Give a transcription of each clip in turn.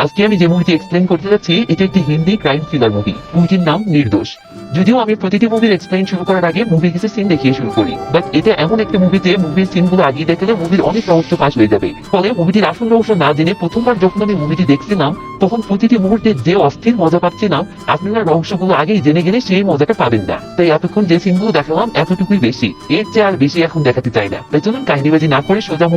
আজকে আমি যে মুভিটি এক্সপ্লেন করতে যাচ্ছি এটা একটি হিন্দি ক্রাইম থ্রিলার মুভি। মুভিটির নাম নির্দোষ। যদিও আমি প্রতিটি মুভির এক্সপ্লেন শুরু করার আগে মুভির কিছু সিন দেখিয়ে শুরু করি, বাট এটা এমন একটা মুভি যে মুভির সিনগুলো আগিয়ে দেখলে মুভির অনেক রহস্য ফাঁস হয়ে যাবে। ফলে মুভিটির আসল রহস্য না জেনে প্রথমবার যখন আমি মুভিটি দেখছিলাম তখন প্রতিটি মুহূর্তে যে অস্থির মজা পাচ্ছিলাম, আপনারা রহস্যগুলো আগেই জেনে গেলে সেই মজাটা পাবেন না। তাই এতক্ষণ যে সিনগুলো দেখালাম এতটুকুই বেশি, এর চেয়ে আর বেশি এখন দেখাতে চাই না। তাই চলুন কাহিনীবাজি না করে সোজা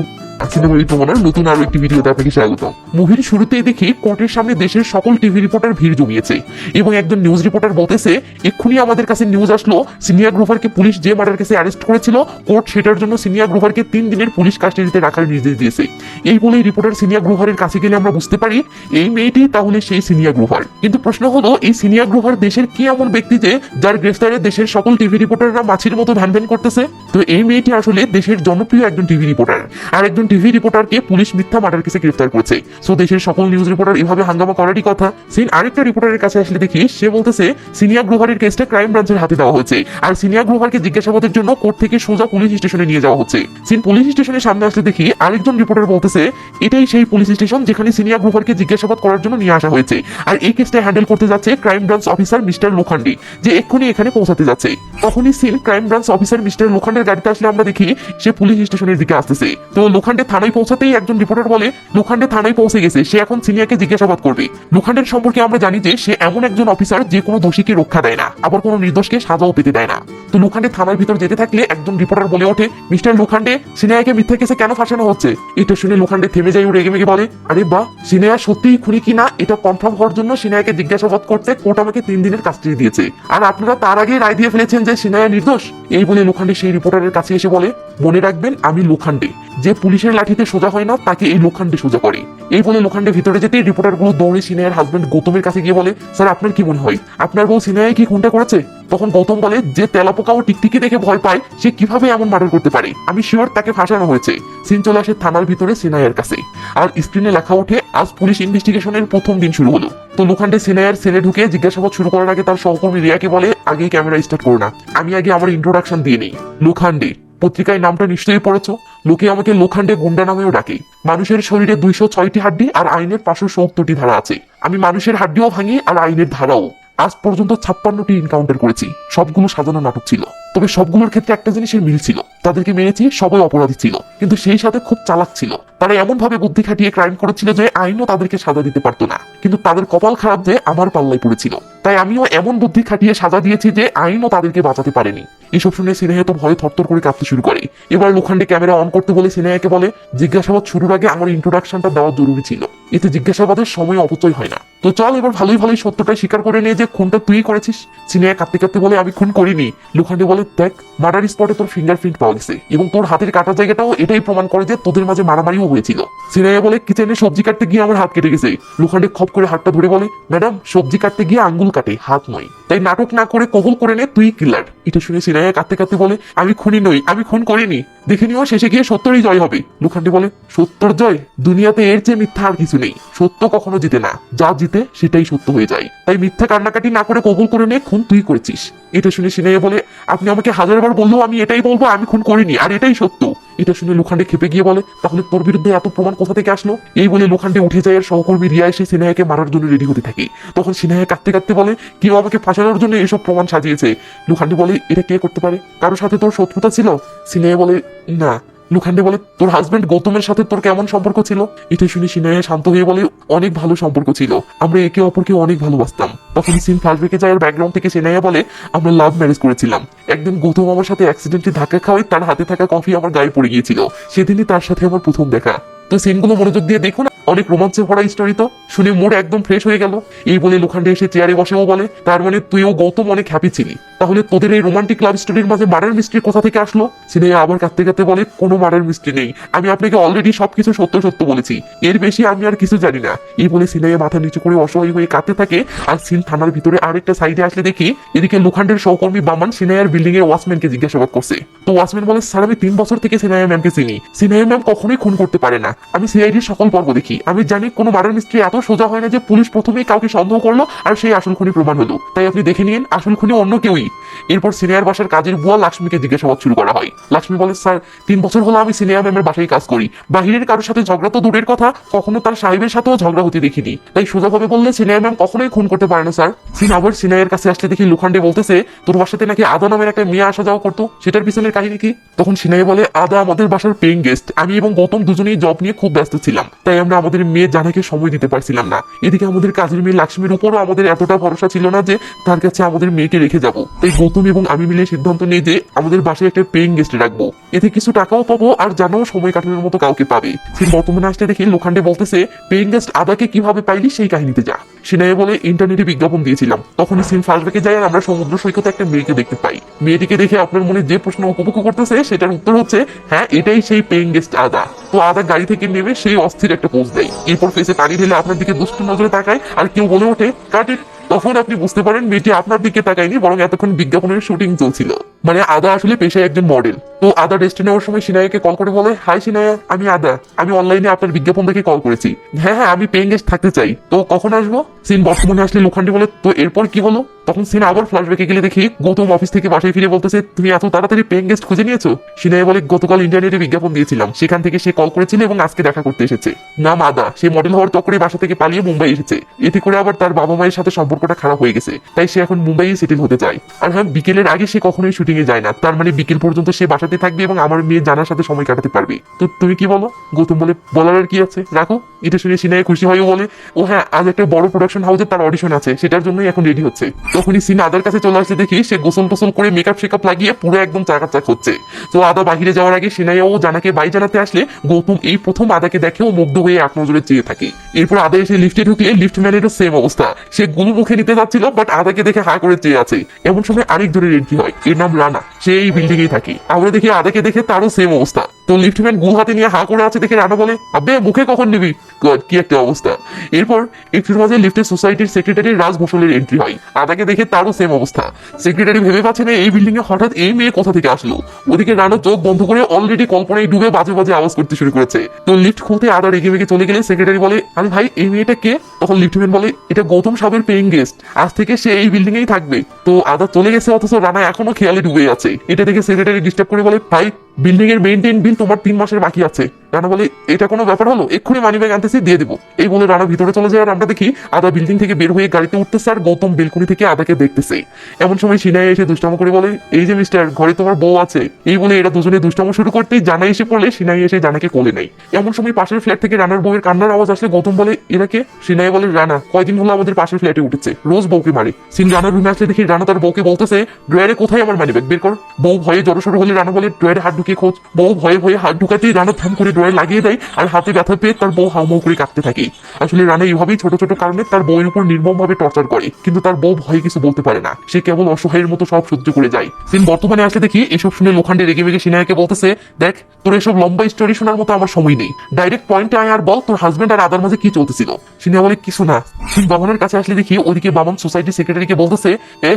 নতুন আরো একটি ভিডিওতে আপনাকে স্বাগত। মুভির শুরুতেই দেখি কোর্টের সামনে দেশের সকল টিভি রিপোর্টার ভিড় জমিয়েছে এবং একজন নিউজ রিপোর্টার বলতেছে এক্ষুনি আমাদের কাছে নিউজ আসলো সিনিয়র গ্রোভারকে পুলিশ যে মার্ডার কেসে অ্যারেস্ট করেছিল কোর্ট সেটার জন্য সিনিয়র গ্রোভারকে 3 দিনের পুলিশ কাস্টাডিতে রাখার নির্দেশ দিয়েছে। এই বলেই রিপোর্টার সিনিয়র গ্রোভারের কাছে গেলে আমরা বুঝতে পারি এই মেয়েটি তাহলে সেই সিনিয়র গ্রোভার। কিন্তু প্রশ্ন হলো এই সিনিয়র গ্রোভার দেশের কি এমন ব্যক্তি যে যার গ্রেফতারে দেশের সকল টিভি রিপোর্টাররা মাছির মতো ভ্যান করতেছে? তো এই মেয়েটি আসলে দেশের জনপ্রিয় একজন টিভি রিপোর্টার, আর একজন টিভি রিপোর্টারকে পুলিশ মিথ্যা মার্ডার কেসে গ্রেফতার করেছে। সো দেশের সকল নিউজ রিপোর্টার এভাবে হাঙ্গামা করারই কথা। সিন আরেকটা রিপোর্টারের কাছে আসলে দেখি সে বলতেছে সিনিয়র গ্রোভারের কেসটা ক্রাইম ব্রাঞ্চের হাতে দেওয়া হয়েছে আর সিনিয়র গ্রোভারকে জিজ্ঞাসাবাদের জন্য কোর্ট থেকে সোজা পুলিশ স্টেশনে নিয়ে যাওয়া হচ্ছে। সিন পুলিশ স্টেশনের সামনে আসলে দেখি আরেকজন রিপোর্টার বলতেছে এটাই সেই পুলিশ স্টেশন যেখানে সিনিয়র গ্রোভারকে জিজ্ঞাসাবাদ করার জন্য নিয়ে আসা হয়েছে, আর এই কেসটা হ্যান্ডেল করতে যাচ্ছে crime branch officer mister Lokhandi, যে এক্ষুনি এখানে পৌঁছাতে যাচ্ছে। তখনই scene crime branch officer mister লোখান্ডের গাড়িতে আসলে আমরা দেখি সে পুলিশ স্টেশনের দিকে আসতেছে। তো লোখান্ডে থানায় পৌঁছাতেই একজন রিপোর্টার বলে লোখান্ডে থানায় পৌঁছে গেছে, সে এখন সিনিয়রকে জিজ্ঞাসাবাদ করবে। লোখান্ডের সম্পর্কে আমরা জানি যে সে এমন একজন অফিসার যে কোনো দোষীকে রক্ষা দেয় না, আবার কোনো নির্দোষকে সাজাও পেতে দেয় না। তো লোখান্ডে থানার ভিতর যেতে থাকলে একজন রিপোর্টার বলে ওঠে মিস্টার লোখান্ডে সিনিয়রকে মিথ্যা কেসে কেন ফাঁসানো হচ্ছে? এটা শুনে লোখান্ডে থেমে যায় ও রেগে মেগে বলে আরে বাহ, সিনিয়র সত্যিই খুনি কিনা এটা কনফার্ম হওয়ার জন্য সিনিয়রকে জিজ্ঞাসাবাদ করতে কোর্ট আমাকে 3 দিনের কাস্টাডি দিয়েছে, আর আপনারা তার আগে রায় দিয়ে ফেলেছেন যে সিনিয়র নির্দোষ। এই বলে লোখান্ডে সেই রিপোর্টারের কাছে এসে বলে মনে রাখবেন আমি লোখান্ডে, যে পুলিশের লাঠিতে সোজা হয় না তাকে এই লোখান্ডে সোজা করে। এই বলে লোখান্ডে ভিতরে যেতেই রিপোর্টারগুলো দৌড়ে সিনিয়র হাজবেন্ড গৌতমের কাছে গিয়ে বলে স্যার আপনার কি মনে হয় আপনার বউ সিনিয়র কি খুনটা করেছে? তখন গৌতম বলে যে তেলাপোকা ও টিকটিকি দেখে ভয় পায় সে কিভাবে এমন মার্ডার করতে পারে, আমি শিওর তাকে ফাঁসানো হয়েছে। সিন চলে আসে থানার ভিতরে সিনিয়রের কাছে, আর স্ক্রিনে লেখা ওঠে আজ পুলিশ ইনভেস্টিগেশনের প্রথম দিন শুরু হলো। তো লোখান্ডে সিনিয়র সেলে ঢুকে জিজ্ঞাসাবাদ শুরু করার আগে তার সহকর্মী রিয়াকে বলে আগে ক্যামেরা স্টার্ট করো না, আমি আগে আমার ইন্ট্রোডাকশন দিয়ে নেই। লোখান্ডে পত্রিকায় নামটা নিশ্চয়ই পড়েছো, লোকে আমাকে লোখান্ডে গুন্ডা নামেও ডাকে। মানুষের শরীরে 206টি হাড্ডি আর আইনের 570টি ধারা আছে, আমি মানুষের হাড্ডিও ভাঙি আর আইনের ধারাও। আজ পর্যন্ত 56টি এনকাউন্টার করেছি, সবগুলো সাজানো নাটক ছিল, তবে সবগুলোর ক্ষেত্রে একটা জিনিসের মিল ছিল, তাদেরকে মেরেছি সবাই অপরাধী ছিল, কিন্তু সেই সাথে খুব চালাক ছিল। তারা এমন ভাবে বুদ্ধি খাটিয়ে ক্রাইম করেছিল যে আইনও তাদেরকে সাজা দিতে পারতো না, কিন্তু তাদের কপাল খারাপ যে আমার পাল্লায় পড়েছিল, তাই আমিও এমন বুদ্ধি খাটিয়ে সাজা দিয়েছি যে আইনও তাদেরকে বাঁচাতে পারেনি। এসব শুনে সিনেহা তো ভয়ে থরথর করে কাঁপতে শুরু করে। এবার লোখান্ডে ক্যামেরা অন করতে বলে সিনেহাকে বলে জিজ্ঞাসাবাদ শুরুর আগে আমার ইন্ট্রোডাকশনটা দেওয়া জরুরি ছিল, এতে জিজ্ঞাসাবাদের সময় অপচয় হয় না। তো চল এবার ভালোই সত্যটাই স্বীকার করে নিয়ে যে খুনটা তুই করেছিস। সিনেহা কাঁপতে কাঁপতে বলে আমি খুন করিনি। লোখান্ডে বলে দেখ মার্ডার স্পটে তোর ফিঙ্গারপ্রিন্ট পাওয়া গেছে এবং তোর হাতের কাটা জায়গাটাও এটাই প্রমাণ করে যে তোদের মাঝে মারামারিও হয়েছিল। সিনেহা বলে কিচেনে সবজি কাটতে গিয়ে আমার হাত কেটে গেছে। লোখান্ডে খপ করে হাতটা ধরে বলে ম্যাডাম সবজি কাটতে গিয়ে আঙ্গুল কাটে, হাত নয়, তাই নাটক না করে কবুল করে নে তুই কিলার। এটা শুনে সিনেহা কাঁদতে কাঁদতে বলে আমি খুনি নই, আমি খুন করিনি, দেখে নিও শেষে গিয়ে সত্যরই জয় হবে। লোখান্ডে বলে সত্যর জয়? দুনিয়াতে এর চেয়ে মিথ্যা আর কিছু নেই, সত্য কখনো জিতে না, যা জিতে সেটাই সত্য হয়ে যায়, তাই মিথ্যা কান্নাকাটি না করে কবুল করে নে খুন তুই করেছিস। এটা শুনে সিনেহা বলে আপনি আমাকে 1000বার বললেও আমি এটাই বলবো আমি খুন করিনি আর এটাই সত্য। এটা শুনে লোখান্ডে খেপে গিয়ে বলে তাহলে তোর বিরুদ্ধে এত প্রমাণ কোথা থেকে আসলো? এই বলে লোখান্ডে উঠে যায় আর সহকর্মী রিয়া এসে সিনেহাকে মারার জন্য রেডি হতে থাকে। তখন সিনেহা কাঁদতে কাঁদতে বলে কেউ আমাকে ফাঁসানোর জন্য এসব প্রমাণ সাজিয়েছে। লোখান্ডে বলে এটা কে করতে পারে, কারোর সাথে তোর শত্রুতা ছিল? সিনেহা বলে না। লোখান্ডে বলে তোর হাজবেন্ড গৌতমের সাথে তোর কেমন সম্পর্ক ছিল? এটা শুনে সিনেহা শান্ত হয়ে বলে অনেক ভালো সম্পর্ক ছিল, আমরা একে অপরকে অনেক ভালোবাসতাম। তখন সিন ফ্ল্যাশব্যাকে যায় আর ব্যাকগ্রাউন্ড থেকে সিনেহা বলে আমরা লাভ ম্যারেজ করেছিলাম, একদিন গৌতম আমার সাথে অ্যাক্সিডেন্টলি ধাক্কা খাওয়াই তার হাতে থাকা কফি আমার গায়ে পড়ে গিয়েছিল, সেদিনই তার সাথে আমার প্রথম দেখা। তো সিনগুলো মনোযোগ দিয়ে দেখুন, অনেক রোমাঞ্চে ভরা স্টোরি। তো শুনে মুড একদম ফ্রেশ হয়ে গেল। এই বলে লোখান্ডে এসে চেয়ারে বসেও বলে তার মানে তুইও গৌতম অনেক হ্যাপি ছিলি, তাহলে তোদের এই রোমান্টিক লাভ স্টোরির মাঝে মার্ডার মিস্ট্রি কোথা থেকে আসলো? সিনেহা আবার কাঁদতে কাঁদতে বলে কোনো মার্ডার মিস্ট্রি নেই, আমি আপনাকে অলরেডি সবকিছু সত্য সত্য বলেছি, এর বেশি আমি আর কিছু জানি না। এই বলে সিনেহা মাথা নিচু করে অসহায় হয়ে কাঁদতে থাকে। আর সিন থানার ভিতরে আরেকটা সাইডে আসলে দেখি এদিকে লোখান্ডের সহকর্মী বামান সিনেহার বিল্ডিং এর ওয়াচম্যানকে জিজ্ঞাসাবাদ করছে। তো ওয়াচম্যান বলে স্যার আমি 3 বছর থেকে সিনেহা ম্যামকে চিনি, সিনেহা ম্যাম কখনোই খুন করতে পারে না, আমি সিআইডির সকল পর্ব দেখি, আমি জানি কোনো মার্ডার মিস্ট্রি এত সোজা হয় না যে পুলিশ প্রথমেই কাউকে সন্দেহ করলো আর সেই আসল খুনি প্রমাণ হলো। তাই আপনি দেখে নিন আসল খুনি অন্য কেউই। এরপর সিনিয়র বাসার কাজের বুয়া লক্ষ্মীকে জিজ্ঞাসাবাদ শুরু করা হয়। লক্ষ্মী বলে, স্যার 3 বছর হলো আমি সিনিয়র ম্যামের বাসায় কাজ করি, বাহিরের কারোর সাথে ঝগড়া তো দূরের কথা, কখনো তার সাহেবের সাথেও ঝগড়া হতে দেখিনি। তাই সোজাভাবে বললে সিনিয়র ম্যাম কখনোই খুন করতে পারে না স্যার। সিন আবার সিনিয়রের কাছে আসলে দেখি লোখান্ডে বলতেছে, তোর বাসাতে নাকি আদা নামের একটা মেয়ে আসা যাওয়া করতো, সেটার পিছনের কাহিনী কি? তখন সিনাই বলে, আদা আমাদের বাসার পেইং গেস্ট, আমি এবং গৌতম দুজনেই জব নিয়ে খুব ব্যস্ত ছিলাম, তাই আমরা আমাদের মেয়ে জানাকে সময় দিতে পারছিলাম না। এদিকে আমাদের কাজের মেয়ে লক্ষ্মীর উপরও আমাদের এতটা ভরসা ছিল না যে তার কাছে আমাদের মেয়েকে রেখে যাব। তাই গৌতম এবং আমি মিলে সিদ্ধান্ত নিই যে আমাদের বাসায় একটা পেইং গেস্ট রাখবো, এতে কিছু টাকাও পাবো আর জানাও সময় কাটানোর মতো কাউকে পাবে। সিন বর্তমানে আসলে দেখি লোখান্ডে বলতেছে, পেইং গেস্ট আদাকে কিভাবে পাইলি সেই কাহিনীতে যা। সিনাই বলে, ইন্টারনেটে বিজ্ঞাপন দিয়েছিলাম, তখনই সিন ফ্ল্যাশব্যাকে যায় আর আমরা সমুদ্র সৈকতে একটা মেয়েকে দেখতে পাই। মেয়েটিকে দেখে আপনার মনে যে প্রশ্ন উপভোগ করতেছে সেটার উত্তর হচ্ছে হ্যাঁ, এটাই সেই পেইং গেস্ট আদা। তো আদা গাড়ি থেকে নেমে সেই অস্থির একটা পোজ দেয়, এরপর ফেসে পানি ঢেলে আপনার দিকে দুষ্টু নজরে তাকায় আর কেউ বলে ওঠে, কাট ইট। তখন আপনি বুঝতে পারেন মেয়েটি আপনার দিকে তাকায়নি, বরং এতক্ষণ বিজ্ঞাপনের শুটিং চলছিল। মানে আদা আসলে পেশায় একজন মডেল। তো আদা রেস্টে নেওয়ার সময় সিনায়াকে কল করে বলে, হাই সিনায়া, আমি আদা, আমি অনলাইনে আপনার বিজ্ঞাপন দেখে কল করেছি। হ্যাঁ হ্যাঁ, আমি পেইং গেস্ট থাকতে চাই, তো কখন আসবো? সিন বর্তমানে আসলে লোখান্ডে বলে, তো এরপর কি হলো? তখন সিন আবার ফ্ল্যাশব্যাকে গেলে দেখি গৌতম অফিস থেকে বাসায় ফিরে বলতেছে, তুমি এত তাড়াতাড়ি পেইং গেস্ট খুঁজে নিয়েছো? সিনায়া বলে, গতকাল ইন্টারনেটে বিজ্ঞাপন দিয়েছিলাম, সেখান থেকে সে কল করেছিল এবং আজকে দেখা করতে এসেছে। নাম আদা, সে মডেল হওয়ার চক্করে বাসা থেকে পালিয়ে মুম্বাই এসেছে। এতে করে আবার তার বাবা মায়ের সাথে সম্পর্কটা খারাপ হয়ে গেছে, তাই সে এখন মুম্বাইয়ে সেটেল হতে চায়। আর হ্যাঁ, বিকেলের আগে সে কখনোই শুটিং এ যায় না, তার মানে বিকেল পর্যন্ত সে বাসাতে থাকবে এবং আমার মেয়ে জানার সাথে সময় কাটাতে পারবে। তো তুমি কি বলো? গৌতম বলে, বলার আর কি আছে, রাখো। এটা শুনে সিনাই খুশি হয়েও বলে, ও হ্যাঁ, আজ একটা বড় প্রোডাকশন হাউসে তার অডিশন আছে, সেটার জন্যই এখন রেডি হচ্ছে। তখনই সিন আদার কাছে চলে আসতে দেখি সে গোসল টোসল করে মেকআপ শেকআপ লাগিয়ে পুরো একদম চাকাচাক হচ্ছে। তো আদা বাহিরে যাওয়ার আগে সিনাইয়া ও জানাকে বাই জানাতে আসলে গৌতম এই প্রথম আদাকে দেখে ও মুগ্ধ হয়ে এক নজরে চেয়ে থাকে। এরপর আদা এসে লিফটে ঢুকলে লিফটম্যানেরও সেম অবস্থা, সে গুলু মুখে নিতে যাচ্ছিল বাট আদাকে দেখে হা করে চেয়ে আছে। এমন সময় আরেকজনের এন্ট্রি হয়, এর নাম রানা, সে এই বিল্ডিং এই থাকে। আমরা দেখি আদাকে দেখে তারও সেম অবস্থা। তো লিফটম্যান গুল হাতে নিয়ে হা করে আছে দেখে রানা বলে, আবে মুখে কখন নিবি? গড, কি একটা অবস্থা। এরপর একটুর মাঝে লিফটের সোসাইটির সেক্রেটারি রাজ ঘোষালের এন্ট্রি হয়, আদাকে দেখে তারও সেম অবস্থা। সেক্রেটারি ভেবে পাচ্ছে না এই বিল্ডিং এ হঠাৎ এই মেয়ে কোথা থেকে আসলো। ওদিকে রানা চোখ বন্ধ করে অলরেডি কল্পনায় ডুবে বাজে বাজে আওয়াজ করতে শুরু করেছে। তো লিফট খুলতে আদা রেগে মেগে চলে গেলে সেক্রেটারি বলে, আরে ভাই, এই মেয়েটা কে? তখন লিফটম্যান বলে, এটা গৌতম সাহেবের পেইং গেস্ট, আজ থেকে সে এই বিল্ডিং এই থাকবে। তো আদা চলে গেছে, অথচ রানা এখনো খেয়ালে ডুবে আছে। এটা দেখে সেক্রেটারি ডিস্টার্ব করে বলে, ভাই, বিল্ডিং এর মেইনটেইন বিল তোমার 3 মাসের বাকি আছে। রানা বলে, এটা কোনো ব্যাপার হলো? এক্ষুনি মানি ব্যাগ আনতেছি, দিয়ে দেবো। এই বলে রানা ভিতরে চলে যায় আর আমরা দেখি আদা বিল্ডিং থেকে বের হয়ে গাড়িতে উঠতেছে আর গৌতম বেলকুনি থেকে আদাকে দেখতেছে। এমন সময় সিনাই এসে দুষ্টামো করে বলে, এই যে মিস্টার, ঘরে তোমার বউ আছে। এই বলে এরা দুজনে দুষ্টামো শুরু করতেই জানা এসে পড়লে সিনাই এসে জানাকে কোলে নেয়। এমন সময় পাশের ফ্ল্যাট থেকে রানার বউয়ের কান্নার আওয়াজ আসলে গৌতম বলে, এরাকে? সিনাই বলে, রানা কয়দিন হলো আমাদের পাশের ফ্ল্যাটে উঠেছে, রোজ বউকে মারে। সিন রানার রুমে আসলে দেখি রানা তার বউকে বলতেছে, ড্রয়ারে কোথায় আমার মানি ব্যাগ বের কর। বউ ভয়ে জড়সড় হলে রানা বলে, ড্রয়ারে হাত ঢুকিয়ে খোঁজ। বউ ভয়ে ভয়ে হাত ঢুকাতেই রানা থাম করে ড্রয়ার লাগিয়ে দেয় আর হাতে ব্যথা পেয়ে তার বউ হাউমাউ করে কাঁদতে থাকে। আসলে রানা এইভাবেই ছোট ছোট কারণে তার বউয়ের উপর নির্মমভাবে টর্চার করে, কিন্তু তার বউ ভয়ে কিছু বলতে পারে না, সে কেবল অসহায়ের মতো সব সহ্য করে যায়। সিন বর্তমানে আসলে দেখি এসব শুনে লোখান্ডে রেগে মেগে সিনায়াকে বলতেছে, দেখ, তোর এসব লম্বা স্টোরি শোনার মতো আমার সময় নেই, ডাইরেক্ট পয়েন্টে আয় আর বল তোর হাজবেন্ড আর আদার মাঝে কি চলতেছিল। সিনিয়া বলে, কিছু না। সিন বামনের কাছে আসলে দেখি ওদিকে বামন সোসাইটি সেক্রেটারিকে বলতেছে,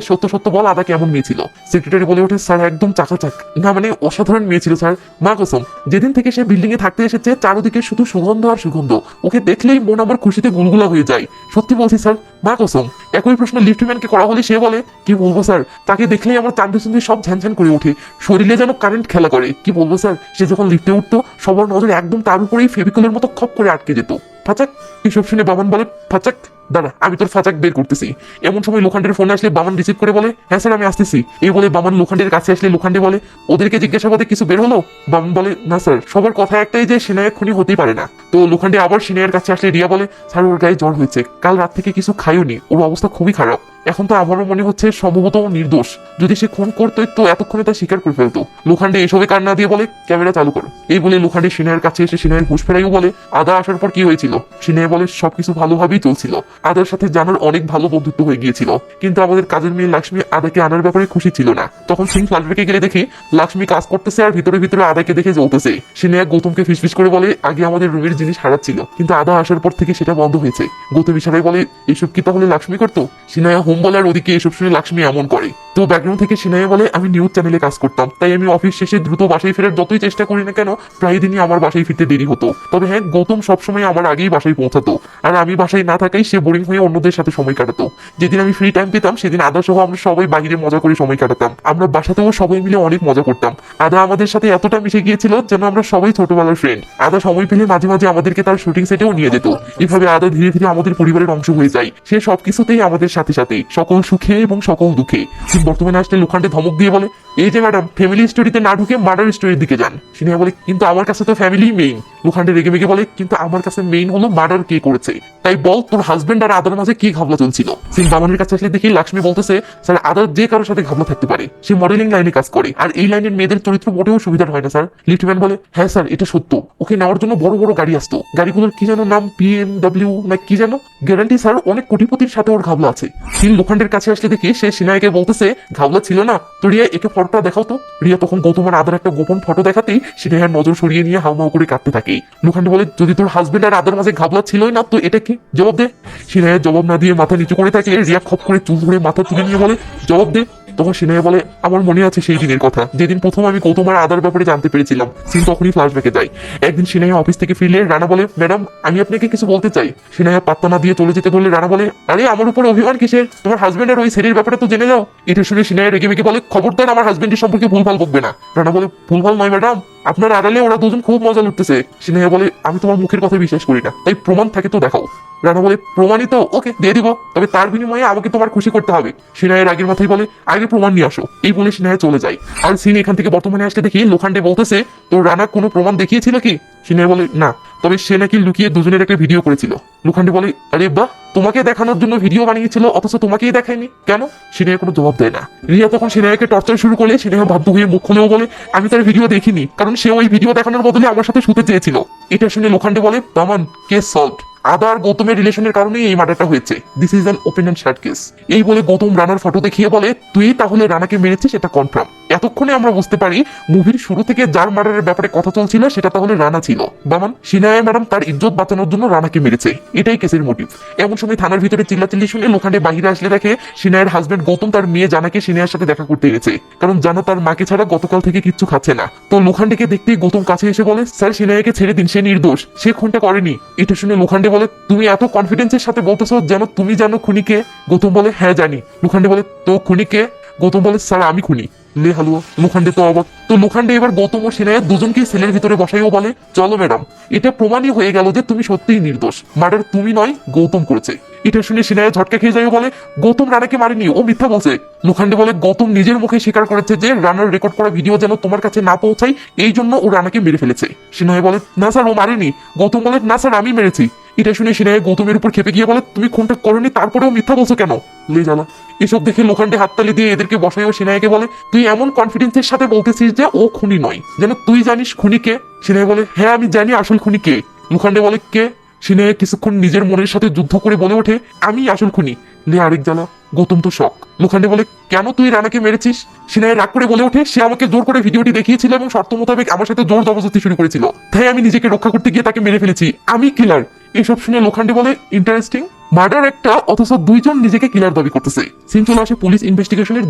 সত্য সত্য বল, আদা কেমন মেয়ে ছিল? সেক্রেটারি বলে ওঠে, স্যার একদম চাকাচাক, না মানে অসাধারণ মেয়ে ছিল স্যার, মা কসম। যেদিন থেকে সে বিল্ডিং এ থাকতে এসেছে চারদিকে শুধু সুগন্ধ আর সুগন্ধ, ওকে দেখলেই মন আমার খুশিতে গুলগুলা হয়ে যায়। সত্যি বলছি স্যার, মা কসম। একই প্রশ্ন লিফটম্যানকে করা হলে সে বলে, কি বলবো স্যার, তাকে দেখলেই আমার চান্দি চুন্দি সব ঝ্যানঝ্যান করে ওঠে, শরীরে যেন কারেন্ট খেলা করে। কি বলবো স্যার, সে যখন লিফটে উঠতো সবার নজর একদম তার উপরেই ফেভিকলের মতো খপ করে আটকে যেত। ফাচাক। এসব শুনে বামন বলে, ফাচাক? দাঁড়া, আমি তোর ফাচাক বের করতেছি। এমন সময় লোখান্ডের ফোনে আসলে বামন রিসিভ করে বলে, হ্যাঁ স্যার, আমি আসতেছি। এই বলে বামন লোখান্ডের কাছে আসলে লোখান্ডে বলে, ওদেরকে জিজ্ঞাসাবাদে কিছু বের হলো? বামন বলে, না স্যার, সবার কথা একটাই যে সিনায়া খুনি হতেই পারে না। তো লোখান্ডে আবার সিনায়ার কাছে আসলে রিয়া বলে, স্যার ওর গায়ে জ্বর হয়েছে, কাল রাত থেকে কিছু খাইওনি, ওর অবস্থা খুবই খারাপ। এখন তো আমারও মনে হচ্ছে সম্ভবত ও নির্দোষ, যদি সে খুন করতো তো এতক্ষণে তা স্বীকার করে ফেলতো। লোখান্ডে এসবে কান না দিয়ে বলে, ক্যামেরা চালু করো। এই বলে লোখান্ডে সিনায়ার কাছে এসে সিনায়ের হুঁশ ফেরাইও বলে, আদা আসার পর কি হয়েছিল? সিনায়া বলে, সবকিছু ভালোভাবেই চলছিল, আদার সাথে জানার অনেক ভালো বন্ধুত্ব হয়ে গিয়েছিল, কিন্তু আমাদের কাজের মেয়ে লক্ষ্মী আদাকে আনার ব্যাপারে খুশি ছিল না। তখন সিং ফ্ল্যাশব্যাকে গেলে দেখি লক্ষ্মী কাজ করতেছে আর ভিতরে ভিতরে আদাকে দেখে জ্বলতেছে। সিনায়া গৌতমকে ফিসফিস করে বলে, আগে আমাদের রুমের জিনিস হারাচ্ছিল, কিন্তু আদা আসার পর থেকে সেটা বন্ধ হয়েছে। গৌতম ইশারায় বলে, এসব কি তাহলে লক্ষ্মী করতো? সিনায়া হোম বলার ওদিকে এসব শুনে লক্ষ্মী এমন করে। তো ব্যাকগ্রাউন্ড থেকে সিনাইয়া বলে আমি নিউজ চ্যানেলে কাজ করতাম, তাই আমি অফিস শেষে দ্রুত বাসায় ফেরার যতই চেষ্টা করি না কেন প্রায় দিনই আমার বাসায় ফিরতে দেরি হতো। তবে হ্যাঁ, গৌতম সবসময় আমার আগেই বাসায় পৌঁছাতো, আর আমি বাসায় না থাকাই সে বোরিং হয়ে অন্যদের সাথে সময় কাটাতো। যেদিন আমি ফ্রি টাইম পেতাম সেদিন আদা সহ আমরা সবাই বাইরে মজা করে সময় কাটাতাম। আমরা বাসাতেও সবাই মিলে অনেক মজা করতাম। আদা আমাদের সাথে এতটা মিশে গিয়েছিল যেন আমরা সবাই ছোটবেলার ফ্রেন্ড। আদা সময় পেলে মাঝে মাঝে আমাদেরকে তার শুটিং সেটেও নিয়ে যেত। এভাবে আদা ধীরে ধীরে আমাদের পরিবারের অংশ হয়ে যায়। সে সবকিছুতেই আমাদের সাথে সাথে, সকল সুখে এবং সকল দুঃখে। কিন্তু বর্তমানে আসলে লোখান্ডে ধমক দিয়ে বলে, এই যে ম্যাডাম, ফ্যামিলি স্টোরিতে না ঢুকে মার্ডার স্টোরির দিকে যান। সিনিয়া বলে, কিন্তু আমার কাছে তো ফ্যামিলি মেইন। লোখান্ডে রেগে মেগে বলে, কিন্তু আমার কাছে মেইন হলো মার্ডার কে করেছে। তাই বল, তোর হাজবেন্ড আর আদার মাঝে কি ঘাবলা চলছিল। সিং বামনের কাছে আসলে দেখি লক্ষ্মী বলতেছে, স্যার আদার যে কারোর সাথে ঘাবলা থাকতে পারে, সে মডেলিং লাইনে কাজ করে, আর এই লাইনের মেয়েদের চরিত্র মোটেও সুবিধার হয় না স্যার। লিফটম্যান বলে, হ্যাঁ স্যার, এটা সত্য। ওকে নেওয়ার জন্য বড় বড় গাড়ি আসতো, গাড়িগুলোর কি যেন নাম, BMW না কি যেন। গ্যারান্টি স্যার অনেক কোটিপতির সাথে ওর ঘাবলা আছে। সিং লোখান্ডের কাছে আসলে দেখি সে সিনাইকে বলতেছে, ঘাবলা ছিল না তো রিয়া, একে ফটোটা দেখাও তো। রিয়া তখন গৌতম আর আদার একটা গোপন ফটো দেখাতেই সিনাইয়ের নজর সরিয়ে নিয়ে হাউমাউ করে কাঁদতে থাকে। লোখান্ডে বলে, যদি তোর হাজবেন্ড আর আদার মাঝে ঘাবলা ছিলই না তো এটা কি, জবাব দে। সিনাইয়ের জবাব না দিয়ে মাথা নিচু করে থাকে। রিয়া খপ করে চুল ধরে মাথা তুলে নিয়ে বলে, জবাব দে। তখন সিনাইয়া বলে, আমার মনে আছে সেই দিনের কথা, যেদিন প্রথম আমি গৌতম আর আদার ব্যাপারে জানতে পেরেছিলাম। সিন তখনই ফ্ল্যাশব্যাকে যায়। একদিন সিনাইয়া অফিস থেকে ফিরলে রানা বলে, ম্যাডাম আমি আপনাকে কিছু বলতে চাই। সিনাইয়া পাত্তা না দিয়ে চলে যেতে ধরলে রানা বলে, আরে আমার উপর অভিমান কিসের, তোমার হাজবেন্ডের ওই ছেলের ব্যাপারে তো জেনে যাও। এটা শুনে সিনাইয়া রেগে মেগে বলে, খবরদার আমার হাজবেন্ডের সম্পর্কে ভুলভাল বকবে না। রানা বলে, ভুলভাল নয় ম্যাডাম, আপনার আড়ালে ওরা দুজন খুব মজা লুটতেছে। সিনাইয়া বলে, আমি তোমার মুখের কথা বিশ্বাস করি না, তাই প্রমাণ থাকে তো দেখাও। রানা বলে, প্রমাণিত, ওকে দিয়ে দিব, তবে তার বিনিময়ে আমাকে তোমার খুশি করতে হবে। সিনাইয়ের আগের মাথায় বলে, আগে প্রমাণ নিয়ে আসো। এই বলে সিনাইয়া চলে যায়। আর সিন এখান থেকে বর্তমানে আসলে দেখি লোখান্ডে বলতেছে, তোর রানা কোনো প্রমাণ দেখিয়েছিল কি? সিনাইয়া বলে, না, তবে সে নাকি লুকিয়ে দুজনের একটা ভিডিও করেছিল। লোখান্ডে বলে, আরে বাহ, তোমাকে দেখানোর জন্য ভিডিও বানিয়েছিল অথচ তোমাকেই দেখায়নি কেন? সিনাইয়া কোনো জবাব দেয় না। রিয়া তখন সিনাইয়াকে টর্চার শুরু করলে সিনাইয়া বাধ্য হয়ে মুখ খুলেও বলে, আমি তার ভিডিও দেখিনি, কারণ সে ওই ভিডিও দেখানোর বদলে আমার সাথে শুতে চেয়েছিল। এটা শুনে লোখান্ডে বলে, তামান, কেস সলভড। আদা আর গৌতমের রিলেশনের কারণেই এই মার্ডারটা হয়েছে। This is an open and shut case. এই বলে গৌতম রানার ফটো দেখিয়ে বলে, তুই তাহলে রানাকে মেরেছিস, এটা কনফার্ম। এতক্ষণে আমরা বুঝতে পারি মুভির শুরু থেকে যার মার্ডারের ব্যাপারে কথা চলছিল সেটা তাহলে রানা ছিল। বামান, সিনায়া ম্যাডাম তার ইজ্জত বাঁচানোর জন্য রানাকে মেরেছে, এটাই কেসের মোটিভ। এমন সময় থানার ভিতরে চিল্লাচিল্লি শুনে লোখান্ডে বাহিরে আসলে দেখে সিনায়ের হাজবেন্ড গৌতম তার মেয়ে জানাকে সিনায়ার সাথে দেখা করতে গেছে, কারণ জানা তার মাকে ছাড়া গতকাল থেকে কিচ্ছু খাচ্ছে না। তো লোখান্ডেকে দেখতেই গৌতম কাছে এসে বলে, স্যার সিনায়াকে ছেড়ে দিন, সে নির্দোষ, সে খুনটা করেনি। এটা শুনে লোখান্ডে বলে, তুমি এত কনফিডেন্সের সাথে বলতেছো যেন তুমি জানো খুনিকে? গৌতম বলে, হ্যাঁ জানি। লোখান্ডে বলে, তো খুনিকে? গৌতম বলে, স্যার আমি খুনি। লে হালুয়া। লোখান্ডে তো অবাক। তো লোখান্ডে এবার গৌতম ও সিনায়া দুজনকেই সেলের ভিতরে বসাইও বলে, চলো ম্যাডাম, এটা প্রমাণই হয়ে গেল যে তুমি সত্যিই নির্দোষ, মার্ডার তুমি নয় গৌতম করেছে। এটা শুনে সিনায়া ঝটকা খেয়ে যায়, বলে, গৌতম রানাকে মারেনি, ও মিথ্যা বলছে। লোখান্ডে বলে, গৌতম নিজের মুখে স্বীকার করেছে যে রানার রেকর্ড করা ভিডিও যেন তোমার কাছে না পৌঁছায়, এই জন্য ও রানাকে মেরে ফেলেছে। সিনায়া বলে, না স্যার, ও মারেনি। গৌতম বলে, না স্যার, আমি মেরেছি। এটা শুনে সিনায়া গৌতমের উপর খেপে গিয়ে বলে, তুমি খুনটা করনি, তারপরেও মিথ্যা বলছো কেন? লে জ্বালা। এসব দেখে লোখান্ডে হাততালি দিয়ে এদেরকে বসাইও সিনায়াকে বলে, তুই এমন কনফিডেন্সের সাথে বলতেছিস যে ও খুনি নয়, যেন তুই জানিস খুনি কে। সিনায়া বলে, হ্যাঁ আমি জানি আসল খুনি কে। লোখান্ডে বলে, কে? সিনায়া কিছুক্ষণ নিজের মনের সাথে যুদ্ধ করে বলে ওঠে, আমি আসল খুনি। লে আরেক জ্বালা। গৌতম তো শক। লোখান্ডে বলে, কেন তুই রানাকে মেরেছিস? সিনায়া রাগ করে বলে ওঠে, সে আমাকে জোর করে ভিডিওটি দেখিয়েছিল এবং শর্ত মোতাবেক আমার সাথে জোর জবরদস্তি শুরু করেছিল, তাই আমি নিজেকে রক্ষা করতে গিয়ে তাকে মেরে ফেলেছি, আমি কিলার। এসব শুনে লোখান্ডে বলে, ইন্টারেস্টিং, মার্ডার একটা অথচ দুইজন নিজেকে কিলার দাবি করতেছে। সিন চলে আসে পুলিশ ইনভেস্টিগেশনের